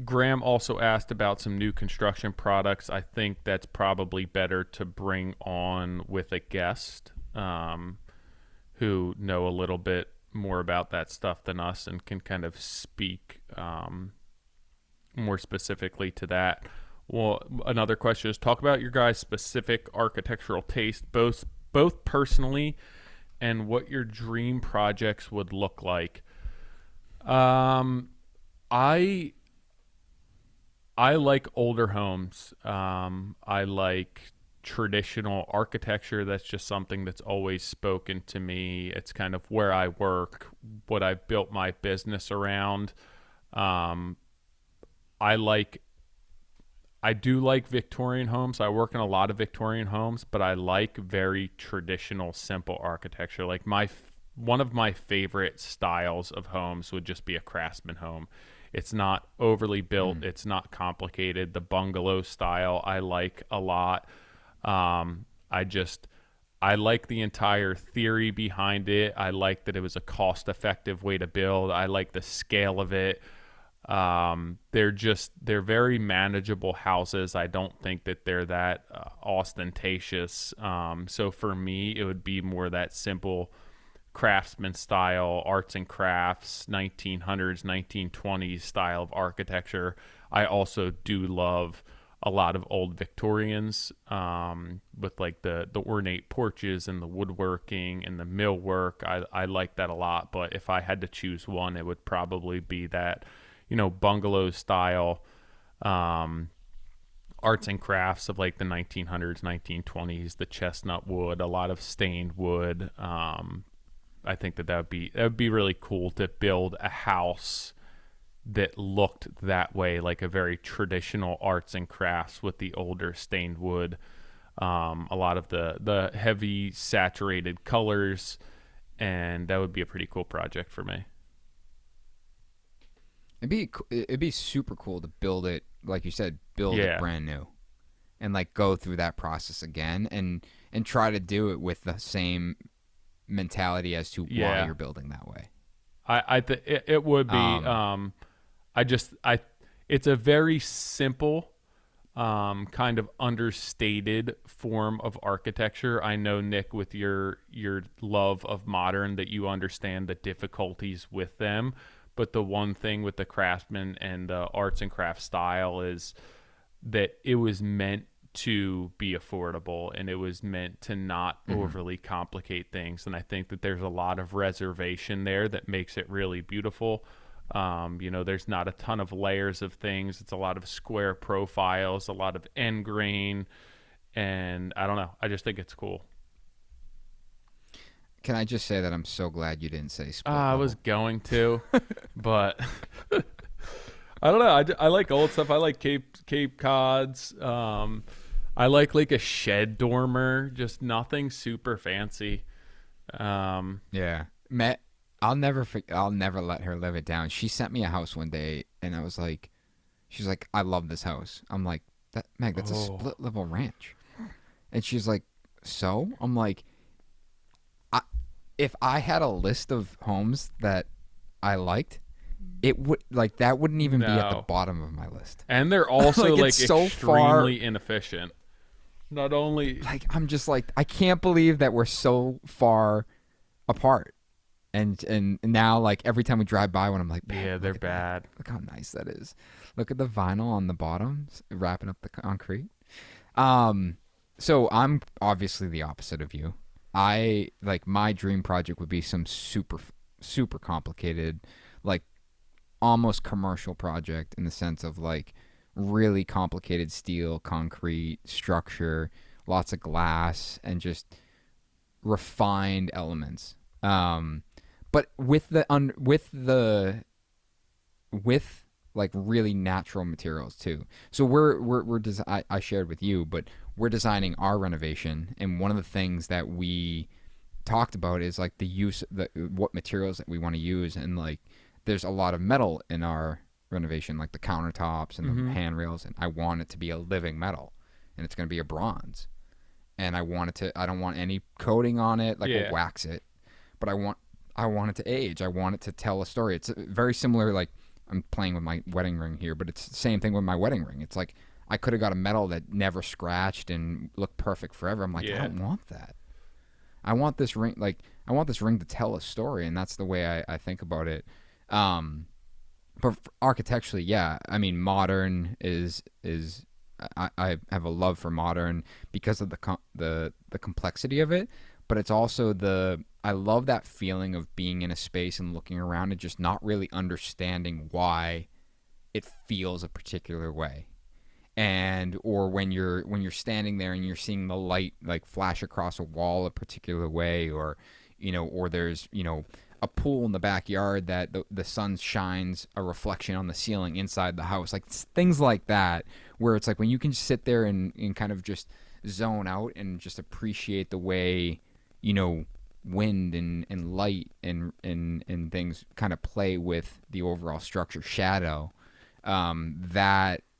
S1: Graham also asked about some new construction products. I think that's probably better to bring on with a guest who know a little bit more about that stuff than us and can kind of speak more specifically to that. Well, another question is, talk about your guys' specific architectural taste, both personally and what your dream projects would look like. I like older homes. I like traditional architecture. That's just something that's always spoken to me. It's kind of where I work, what I've built my business around. I do like Victorian homes. I work in a lot of Victorian homes, but I like very traditional, simple architecture. Like, one of my favorite styles of homes would just be a Craftsman home. It's not overly built. It's not complicated. The bungalow style I like a lot. I like the entire theory behind it. I like that it was a cost-effective way to build. I like the scale of it. They're very manageable houses. I don't think that they're that ostentatious. So for me, it would be more that simple Craftsman style, arts and crafts, 1900s, 1920s style of architecture. I also do love a lot of old Victorians with like the ornate porches and the woodworking and the millwork. I like that a lot. But if I had to choose one, it would probably be that, bungalow style arts and crafts of like the 1900s, 1920s, the chestnut wood, a lot of stained wood. I think that would be really cool to build a house that looked that way, like a very traditional arts and crafts with the older stained wood, a lot of the heavy saturated colors, and that would be a pretty cool project for me.
S2: It'd be super cool to build it, like you said, it brand new, and like go through that process again, and try to do it with the same mentality as to why you're building that way.
S1: It would be. It's a very simple, kind of understated form of architecture. I know, Nick, with your love of modern, that you understand the difficulties with them. But the one thing with the Craftsman and the arts and crafts style is that it was meant to be affordable, and it was meant to not overly complicate things. And I think that there's a lot of reservation there that makes it really beautiful. There's not a ton of layers of things. It's a lot of square profiles, a lot of end grain, and I don't know. I just think it's cool.
S2: Can I just say that I'm so glad you didn't say split
S1: I was going to, but I don't know. I like old stuff. I like Cape Cods. I like a shed dormer, just nothing super fancy.
S2: Yeah. Matt, I'll never let her live it down. She sent me a house one day, and I was like, she's like, I love this house. I'm like, Meg, that's a split level ranch. And she's like, so? I'm like, if I had a list of homes that I liked, it would like that wouldn't even be at the bottom of my list.
S1: And they're also like
S2: so
S1: extremely inefficient. Not only
S2: like I'm just like I can't believe that we're so far apart. And now like every time we drive by one, I'm like,
S1: yeah, they're bad.
S2: Look how nice that is. Look at the vinyl on the bottom wrapping up the concrete. So I'm obviously the opposite of you. I like my dream project would be some super complicated, like almost commercial project in the sense of like really complicated steel, concrete structure, lots of glass, and just refined elements. But with like really natural materials too. So I shared with you, but we're designing our renovation, and one of the things that we talked about is like the use what materials that we want to use, and like there's a lot of metal in our renovation, like the countertops and the handrails, and I want it to be a living metal, and it's going to be a bronze, and I don't want any coating on it, like we'll wax it, but I want it to age. I want it to tell a story. It's very similar, like I'm playing with my wedding ring here, but it's the same thing with my wedding ring. It's like I could have got a metal that never scratched and looked perfect forever. I'm like, I don't want that. I want this ring to tell a story, and that's the way I think about it. But architecturally, yeah, I mean, modern is I have a love for modern because of the complexity of it, but it's also I love that feeling of being in a space and looking around and just not really understanding why it feels a particular way. Or when you're standing there and you're seeing the light like flash across a wall a particular way, or there's a pool in the backyard that the sun shines a reflection on the ceiling inside the house, like things like that, where it's like when you can sit there and kind of just zone out and just appreciate the way wind and light and things kind of play with the overall structure, shadow,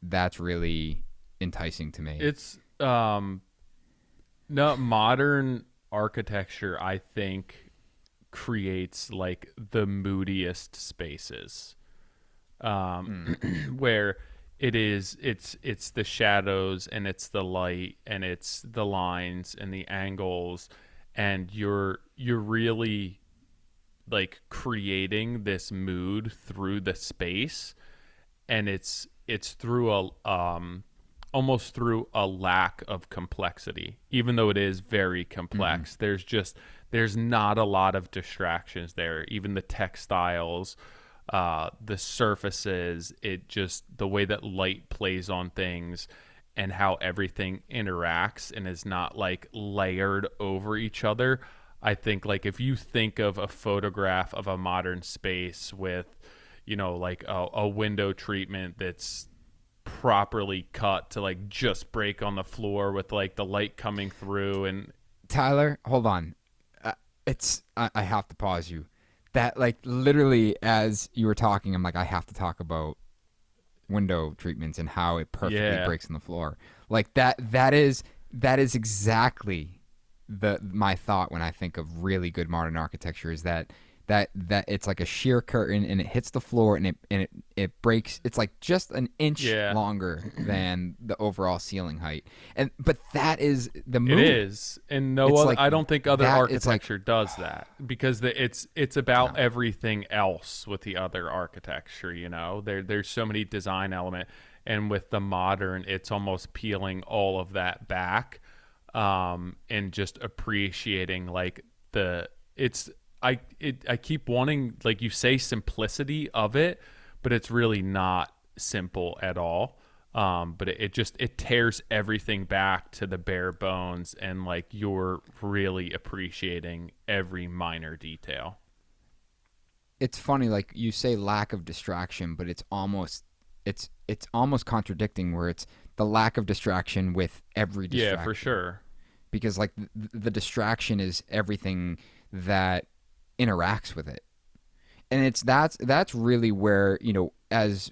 S2: that's really enticing to me.
S1: It's no, modern architecture, I think, creates like the moodiest spaces, where it's the shadows and it's the light and it's the lines and the angles, and you're really like creating this mood through the space, and it's through almost through a lack of complexity, even though it is very complex. There's not a lot of distractions there. Even the textiles, the surfaces, the way that light plays on things and how everything interacts and is not like layered over each other. I think like if you think of a photograph of a modern space with, like a window treatment that's properly cut to like just break on the floor with like the light coming through. And
S2: Tyler, hold on. I have to pause you. That like literally as you were talking, I'm like, I have to talk about window treatments and how it perfectly breaks on the floor. Like that is exactly my thought when I think of really good modern architecture, is that it's like a sheer curtain and it hits the floor and it breaks. It's like just an inch longer than the overall ceiling height. But that is the move.
S1: It is, and I don't think other architecture does that, because it's about everything else with the other architecture. There's so many design elements, and with the modern, it's almost peeling all of that back, and just appreciating like I keep wanting, like you say, simplicity of it, but it's really not simple at all. But it tears everything back to the bare bones, and like you're really appreciating every minor detail.
S2: It's funny, like you say lack of distraction, but it's almost contradicting, where it's the lack of distraction with every distraction.
S1: Yeah, for sure.
S2: Because like the distraction is everything that interacts with it. and that's really where, as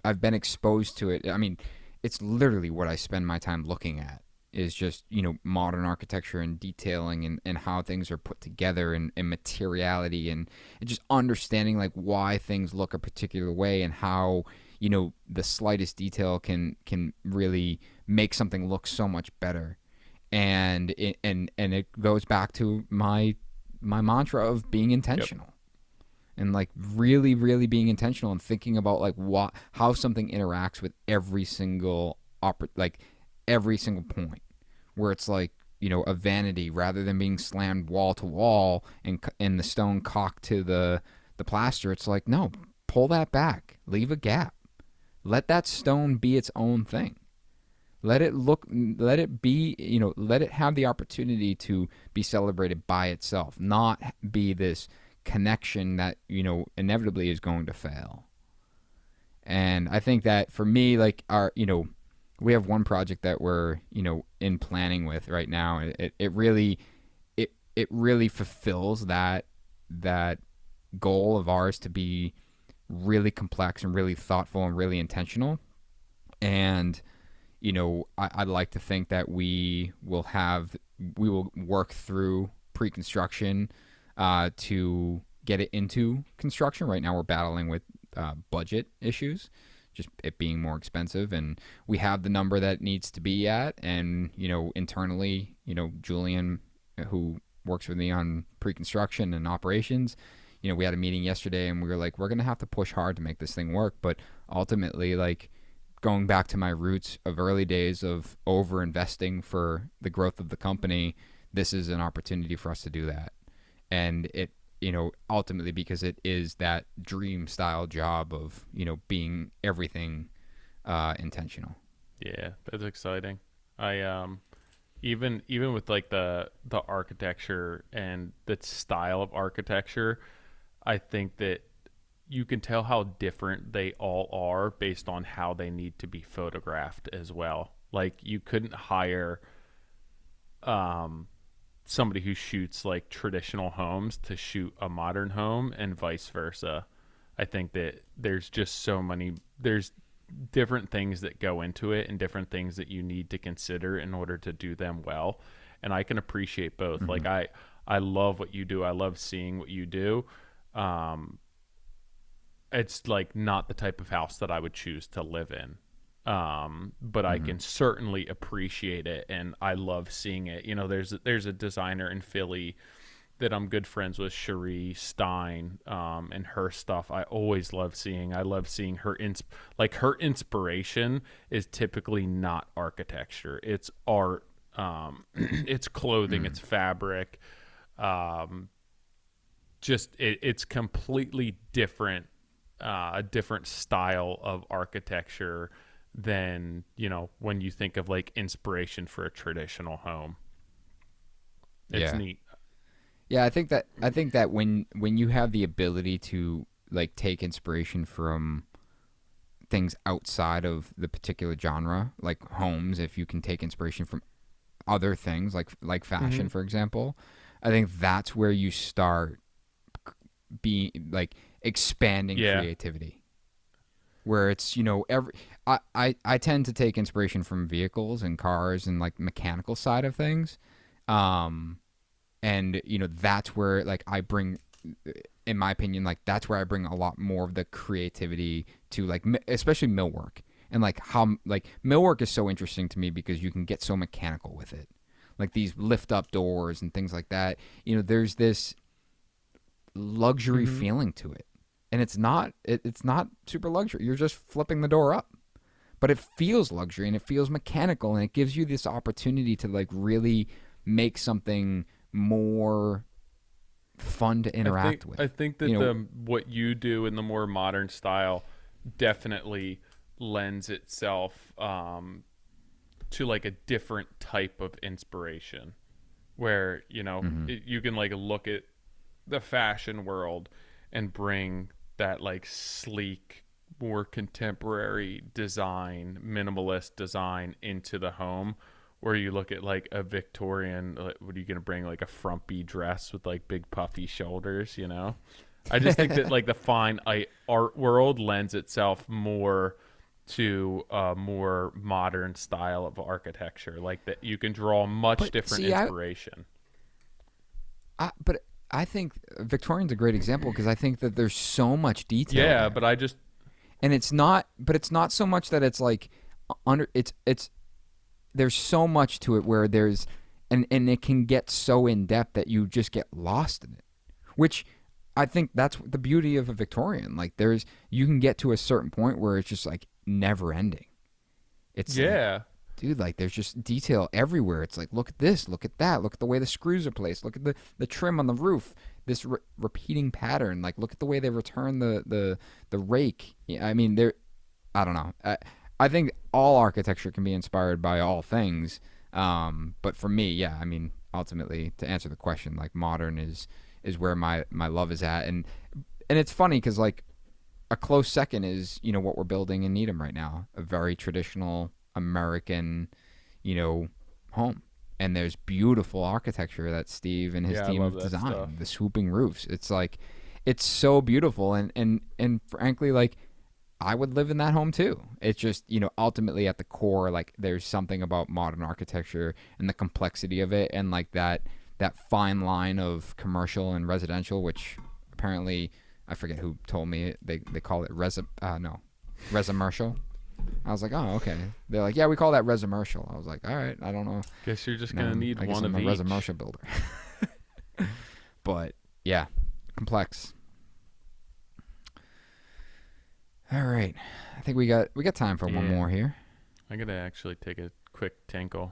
S2: I've been exposed to it. I mean, it's literally what I spend my time looking at, is just, modern architecture and detailing, and how things are put together, and materiality, and just understanding like why things look a particular way, and how, the slightest detail can really make something look so much better. And it goes back to my mantra of being intentional. Yep. And like really, really being intentional and thinking about like how something interacts with every single every single point, where it's like, a vanity, rather than being slammed wall to wall and the stone cocked to the plaster. It's like, no, pull that back, leave a gap, let that stone be its own thing. Let it be, let it have the opportunity to be celebrated by itself, not be this connection that, inevitably is going to fail. And I think that for me, like we have one project that we're, in planning with right now. It really fulfills that goal of ours to be really complex and really thoughtful and really intentional. And I'd like to think that we will work through pre-construction to get it into construction. Right now we're battling with budget issues, just it being more expensive, and we have the number that needs to be at. And internally, Julian, who works with me on pre-construction and operations, we had a meeting yesterday, and we were like, we're gonna have to push hard to make this thing work. But ultimately, like, going back to my roots of early days of over investing for the growth of the company, this is an opportunity for us to do that. And it, ultimately, because it is that dream style job of, being everything intentional.
S1: Yeah, that's exciting. I even with like the architecture and the style of architecture, I think that you can tell how different they all are based on how they need to be photographed as well. Like, you couldn't hire somebody who shoots like traditional homes to shoot a modern home, and vice versa. I think that there's different things that go into it, and different things that you need to consider in order to do them well. And I can appreciate both. Mm-hmm. Like, I love what you do. I love seeing what you do. It's like not the type of house that I would choose to live in. But I can certainly appreciate it, and I love seeing it. There's a designer in Philly that I'm good friends with, Cherie Stein, and her stuff I always love seeing. I love seeing her her inspiration is typically not architecture. It's art, it's clothing, it's fabric. It's completely different, a different style of architecture than, when you think of like inspiration for a traditional home. It's neat.
S2: Yeah, I think that when you have the ability to like take inspiration from things outside of the particular genre, like homes, if you can take inspiration from other things like fashion, for example, I think that's where you start being like expanding creativity. Where it's, I tend to take inspiration from vehicles and cars and like mechanical side of things. And, that's where like I bring, in my opinion, like that's where I bring a lot more of the creativity to, like, especially millwork. And like how, like, millwork is so interesting to me because you can get so mechanical with it. Like these lift up doors and things like that. There's this luxury feeling to it. And it's not super luxury. You're just flipping the door up. But it feels luxury and it feels mechanical, and it gives you this opportunity to like really make something more fun to interact with.
S1: I think that what you do in the more modern style definitely lends itself to like a different type of inspiration, where you can like look at the fashion world and bring that like sleek, more contemporary design, minimalist design into the home. Where you look at like a Victorian, what are you going to bring, like a frumpy dress with like big puffy shoulders, I just think that like the fine art world lends itself more to a more modern style of architecture, like that you can draw much
S2: But
S1: different
S2: see,
S1: inspiration.
S2: but I think Victorian's a great example because I think that there's so much detail
S1: Yeah,
S2: there.
S1: but I just
S2: And it's not so much that it's like it's there's so much to it where there's and it can get so in depth that you just get lost in it, which I think that's the beauty of a Victorian. Like you can get to a certain point where it's just like never ending. It's
S1: yeah.
S2: dude, like there's just detail everywhere. It's like, look at this, look at that, look at the way the screws are placed, look at the trim on the roof, this repeating pattern. Like, look at the way they return the rake. Yeah, I mean, I don't know. I think all architecture can be inspired by all things. But for me, yeah, I mean, ultimately, to answer the question, like modern is where my love is at, and it's funny because like a close second is what we're building in Needham right now, a very traditional American, home. And there's beautiful architecture that Steve and his team have designed. The swooping roofs. It's like, it's so beautiful. And frankly, like, I would live in that home too. It's just, ultimately at the core, like, there's something about modern architecture and the complexity of it, and like that fine line of commercial and residential, which apparently, I forget who told me they call it resimercial. I was like, oh, okay. They're like, yeah, we call that resimercial. I was like, all right, I don't know.
S1: Guess you're just gonna need one of
S2: each.
S1: each.
S2: I'm a resimercial builder. But yeah, complex. All right, I think we got time for one more here.
S1: I gotta actually take a quick tinkle.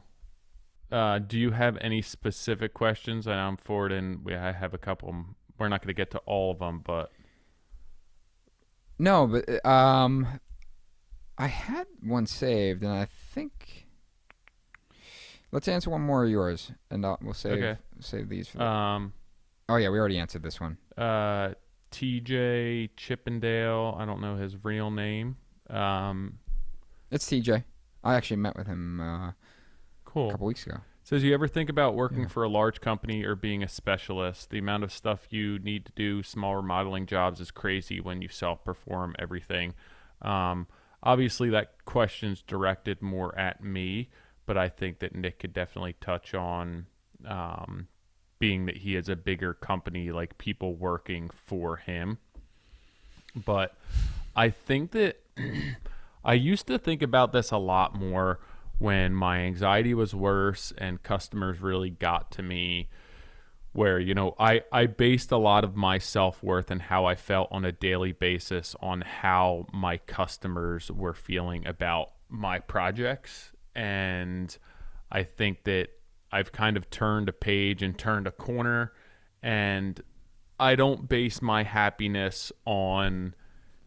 S1: Do you have any specific questions? I'm forwarding. I have a couple. We're not gonna get to all of them, but
S2: no, but I had one saved, and I think let's answer one more of yours, and we'll save these for. Oh yeah, we already answered this one.
S1: TJ Chippendale. I don't know his real name.
S2: It's TJ. I actually met with him a couple weeks ago.
S1: Says, you ever think about working for a large company or being a specialist? The amount of stuff you need to do, small remodeling jobs, is crazy when you self-perform everything. Obviously, that question's directed more at me, but I think that Nick could definitely touch on being that he is a bigger company, like people working for him. But I think that I used to think about this a lot more when my anxiety was worse and customers really got to me, where, I based a lot of my self-worth and how I felt on a daily basis on how my customers were feeling about my projects. And I think that I've kind of turned a page and turned a corner, and I don't base my happiness on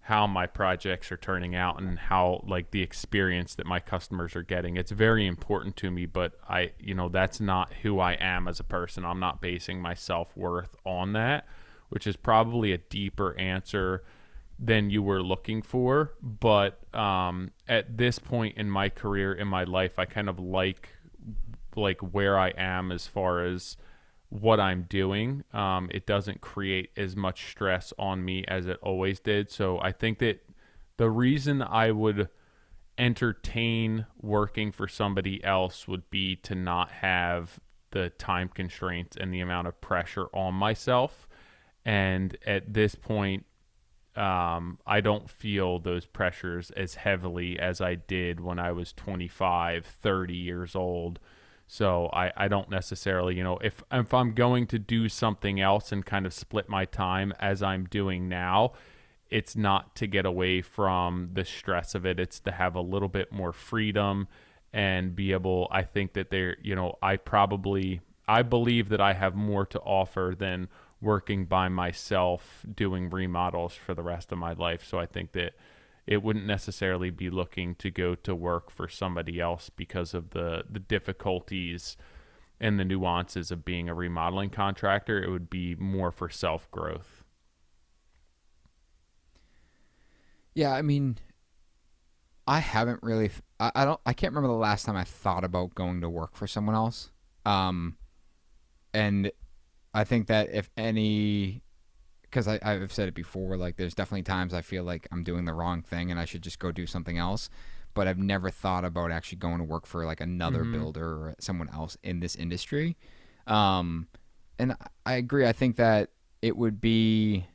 S1: how my projects are turning out and how, like, the experience that my customers are getting. It's very important to me, but that's not who I am as a person. I'm not basing my self-worth on that, which is probably a deeper answer than you were looking for. But at this point in my career, in my life, I kind of like where I am as far as what I'm doing. It doesn't create as much stress on me as it always did. So I think that the reason I would entertain working for somebody else would be to not have the time constraints and the amount of pressure on myself. And at this point, I don't feel those pressures as heavily as I did when I was 25, 30 years old. So I don't necessarily, if I'm going to do something else and kind of split my time as I'm doing now, it's not to get away from the stress of it. It's to have a little bit more freedom and be able, I think that I believe that I have more to offer than working by myself doing remodels for the rest of my life. So I think that it wouldn't necessarily be looking to go to work for somebody else because of the difficulties and the nuances of being a remodeling contractor. It would be more for self-growth.
S2: Yeah, I mean, I haven't really. I can't remember the last time I thought about going to work for someone else. And I think that if any because I've said it before, like there's definitely times I feel like I'm doing the wrong thing and I should just go do something else. But I've never thought about actually going to work for like another builder or someone else in this industry. And I agree. I think that it would be,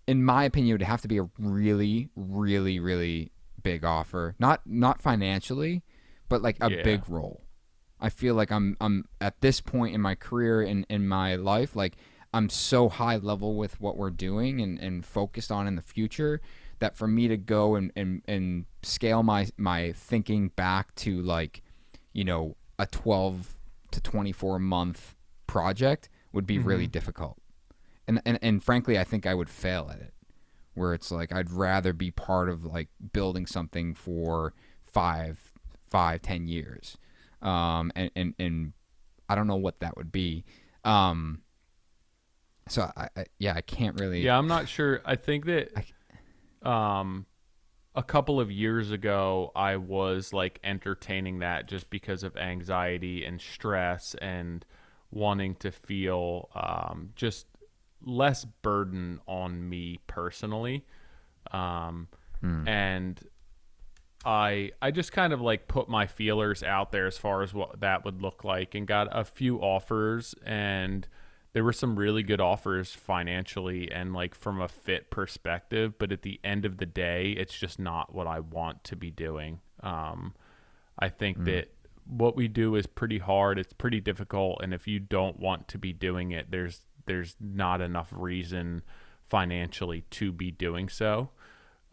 S2: in my opinion, it would have to be a really, really, really big offer. Not financially, but like a big role. I feel like I'm at this point in my career and in my life, like I'm so high level with what we're doing and focused on in the future that for me to go and scale my thinking back to like, you know, a 12 to 24 month project would be really difficult. And frankly, I think I would fail at it, where it's like I'd rather be part of like building something for 10 years. And I don't know what that would be. So I can't really.
S1: Yeah, I'm not sure. I think that a couple of years ago, I was like entertaining that just because of anxiety and stress and wanting to feel just less burden on me personally. And I just kind of like put my feelers out there as far as what that would look like and got a few offers, and there were some really good offers financially and like from a fit perspective, but at the end of the day, it's just not what I want to be doing. I think that what we do is pretty hard. It's pretty difficult. And if you don't want to be doing it, there's not enough reason financially to be doing so.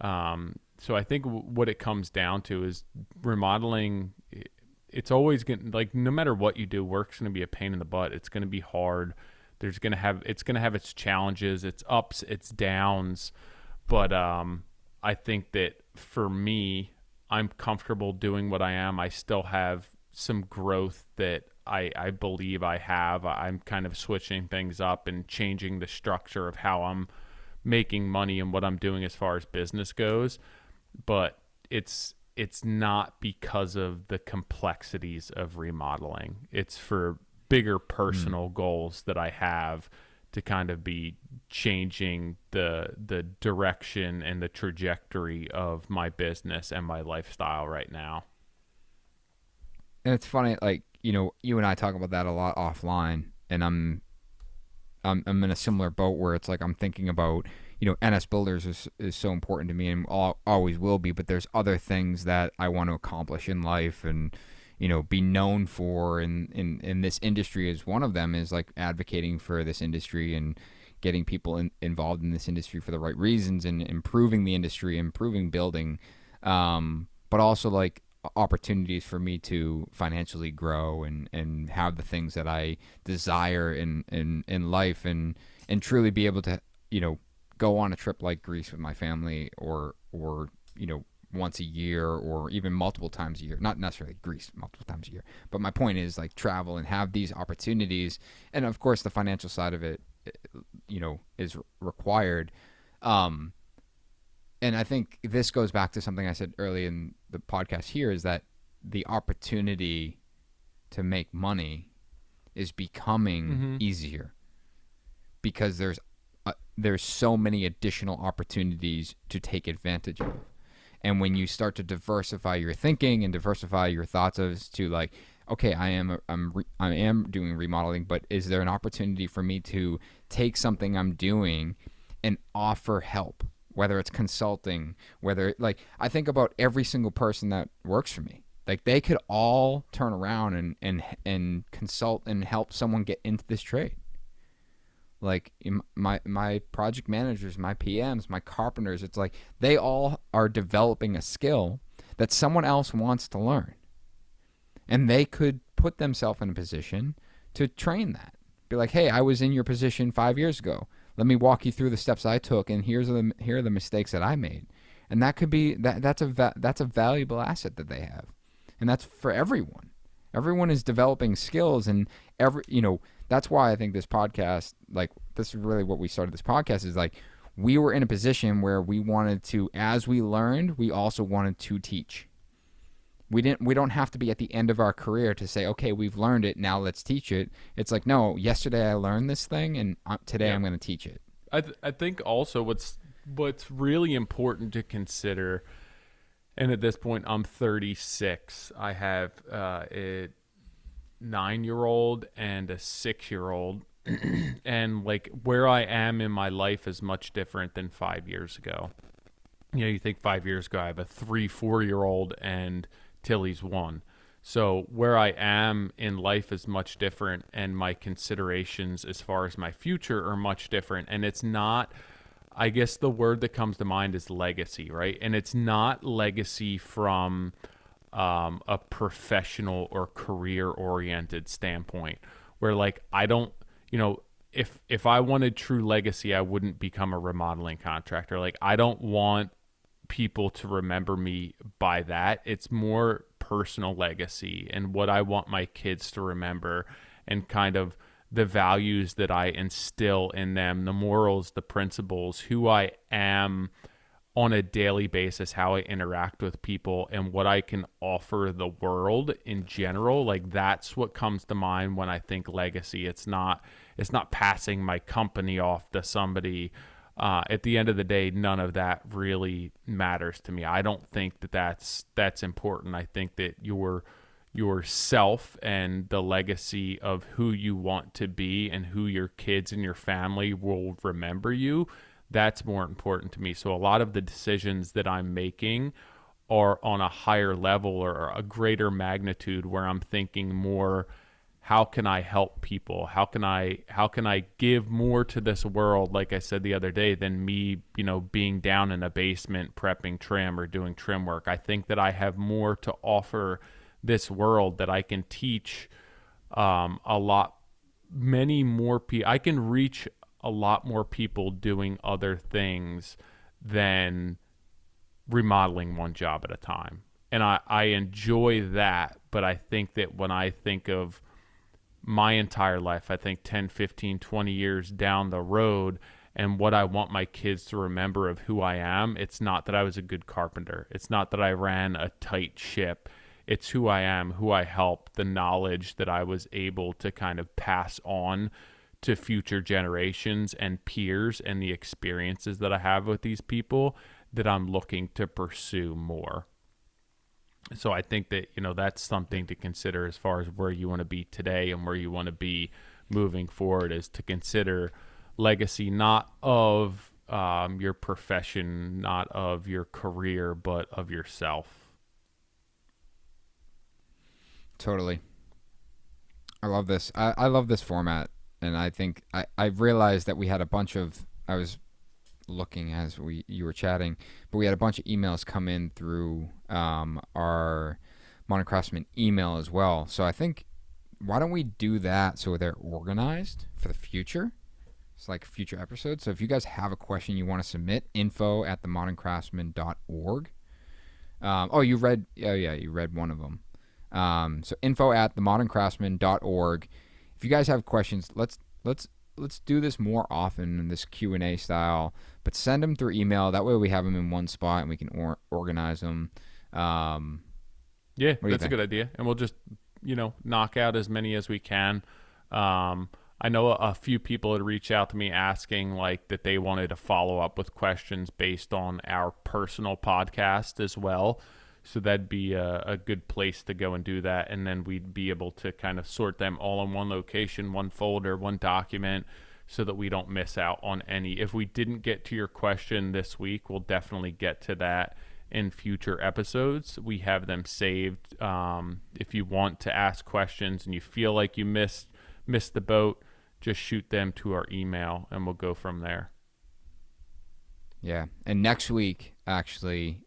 S1: So I think what it comes down to is remodeling. It's always going to, like, no matter what you do, work's going to be a pain in the butt. It's going to be hard. It's going to have its challenges, its ups, its downs. But I think that for me, I'm comfortable doing what I am. I still have some growth that I believe I have. I'm kind of switching things up and changing the structure of how I'm making money and what I'm doing as far as business goes. But it's not because of the complexities of remodeling. It's for bigger personal goals that I have to kind of be changing the direction and the trajectory of my business and my lifestyle right now.
S2: And it's funny, like, you know, you and I talk about that a lot offline, and I'm in a similar boat where it's like I'm thinking about, you know, NS Builders is so important to me and always will be, but there's other things that I want to accomplish in life and, you know, be known for in this industry. Is one of them is like advocating for this industry and getting people involved in this industry for the right reasons and improving the industry, improving building, but also like opportunities for me to financially grow and have the things that I desire in life and truly be able to, you know, go on a trip like Greece with my family or you know, once a year or even multiple times a year. Not necessarily Greece multiple times a year, but my point is like travel and have these opportunities. And of course the financial side of it, you know, is required. And I think this goes back to something I said early in the podcast here, is that the opportunity to make money is becoming easier because there's so many additional opportunities to take advantage of. And when you start to diversify your thinking and diversify your thoughts as to like, okay, I am doing remodeling, but is there an opportunity for me to take something I'm doing and offer help, whether it's consulting, whether like I think about every single person that works for me. Like they could all turn around and consult and help someone get into this trade. Like my project managers, my PMs, my carpenters, it's like they all are developing a skill that someone else wants to learn. And they could put themselves in a position to train that. Be like, hey, I was in your position 5 years ago. Let me walk you through the steps I took, and here are the mistakes that I made. And that could be that's a valuable asset that they have, and that's for everyone. Everyone is developing skills, and that's why I think this podcast, like this is really what we started this podcast, is like we were in a position where we wanted to, as we learned, we also wanted to teach. We don't have to be at the end of our career to say, okay, we've learned it, now let's teach it. It's like, no, yesterday I learned this thing, and today I'm going to teach it.
S1: I think also what's really important to consider, and at this point I'm 36. I have a 9-year-old and a 6-year-old, and like where I am in my life is much different than 5 years ago. You think 5 years ago I have a 3-4-year-old and Tilly's 1. So where I am in life is much different, and my considerations as far as my future are much different. And it's not, I guess the word that comes to mind is legacy, right? And it's not legacy from a professional or career-oriented standpoint, where like I don't, if I wanted true legacy, I wouldn't become a remodeling contractor. Like I don't want people to remember me by that. It's more personal legacy and what I want my kids to remember, and kind of the values that I instill in them, the morals, the principles, who I am on a daily basis, how I interact with people, and what I can offer the world in general. Like that's what comes to mind when I think legacy. It's not passing my company off to somebody. At the end of the day, none of that really matters to me. I don't think that's important. I think that yourself and the legacy of who you want to be and who your kids and your family will remember you, that's more important to me. So a lot of the decisions that I'm making are on a higher level or a greater magnitude, where I'm thinking more, how can I help people? How can I give more to this world, like I said the other day, than me, being down in a basement prepping trim or doing trim work? I think that I have more to offer this world, that I can teach many more people. I can reach a lot more people doing other things than remodeling one job at a time. And I enjoy that, but I think that when I think of my entire life, I think 10, 15, 20 years down the road, and what I want my kids to remember of who I am, it's not that I was a good carpenter. It's not that I ran a tight ship. It's who I am, who I help, the knowledge that I was able to kind of pass on to future generations and peers, and the experiences that I have with these people that I'm looking to pursue more. So I think that, that's something to consider as far as where you want to be today and where you want to be moving forward, is to consider legacy, not of your profession, not of your career, but of yourself.
S2: Totally. I love this. I love this format. And I think I've realized that we had a bunch of, I was looking as you were chatting, but we had a bunch of emails come in through our Modern Craftsman email as well. So I think, why don't we do that so they're organized for the future? It's like future episodes. So if you guys have a question you want to submit, info@themoderncraftsman.org. You read one of them. So info@themoderncraftsman.org. If you guys have questions, let's do this more often in this Q&A style, but send them through email. That way we have them in one spot and we can organize them.
S1: Yeah, that's a good idea. And we'll just, knock out as many as we can. I know a few people had reached out to me asking that they wanted to follow up with questions based on our personal podcast as well. So that'd be a good place to go and do that. And then we'd be able to kind of sort them all in one location, one folder, one document, so that we don't miss out on any. If we didn't get to your question this week, we'll definitely get to that in future episodes. We have them saved. If you want to ask questions and you feel like you missed the boat, just shoot them to our email and we'll go from there.
S2: Yeah. And next week, actually,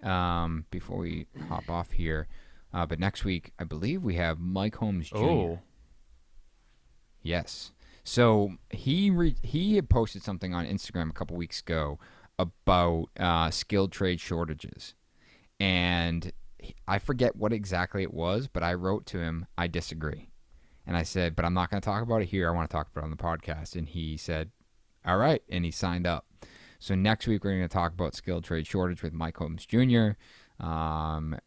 S2: before we hop off here, but next week, I believe we have Mike Holmes Jr.
S1: Oh.
S2: Yes. So he had posted something on Instagram a couple weeks ago about skilled trade shortages. And I forget what exactly it was, but I wrote to him, I disagree. And I said, but I'm not going to talk about it here. I want to talk about it on the podcast. And he said, all right. And he signed up. So next week, we're going to talk about skilled trade shortage with Mike Holmes Jr.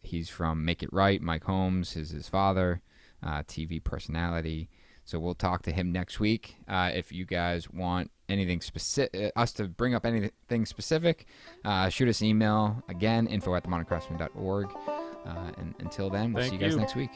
S2: He's from Make It Right. Mike Holmes is his father, TV personality. So we'll talk to him next week. If you guys want anything specific, us to bring up anything specific, shoot us an email. Again, info@themoderncraftsman.org. And until then, we'll see you guys next week.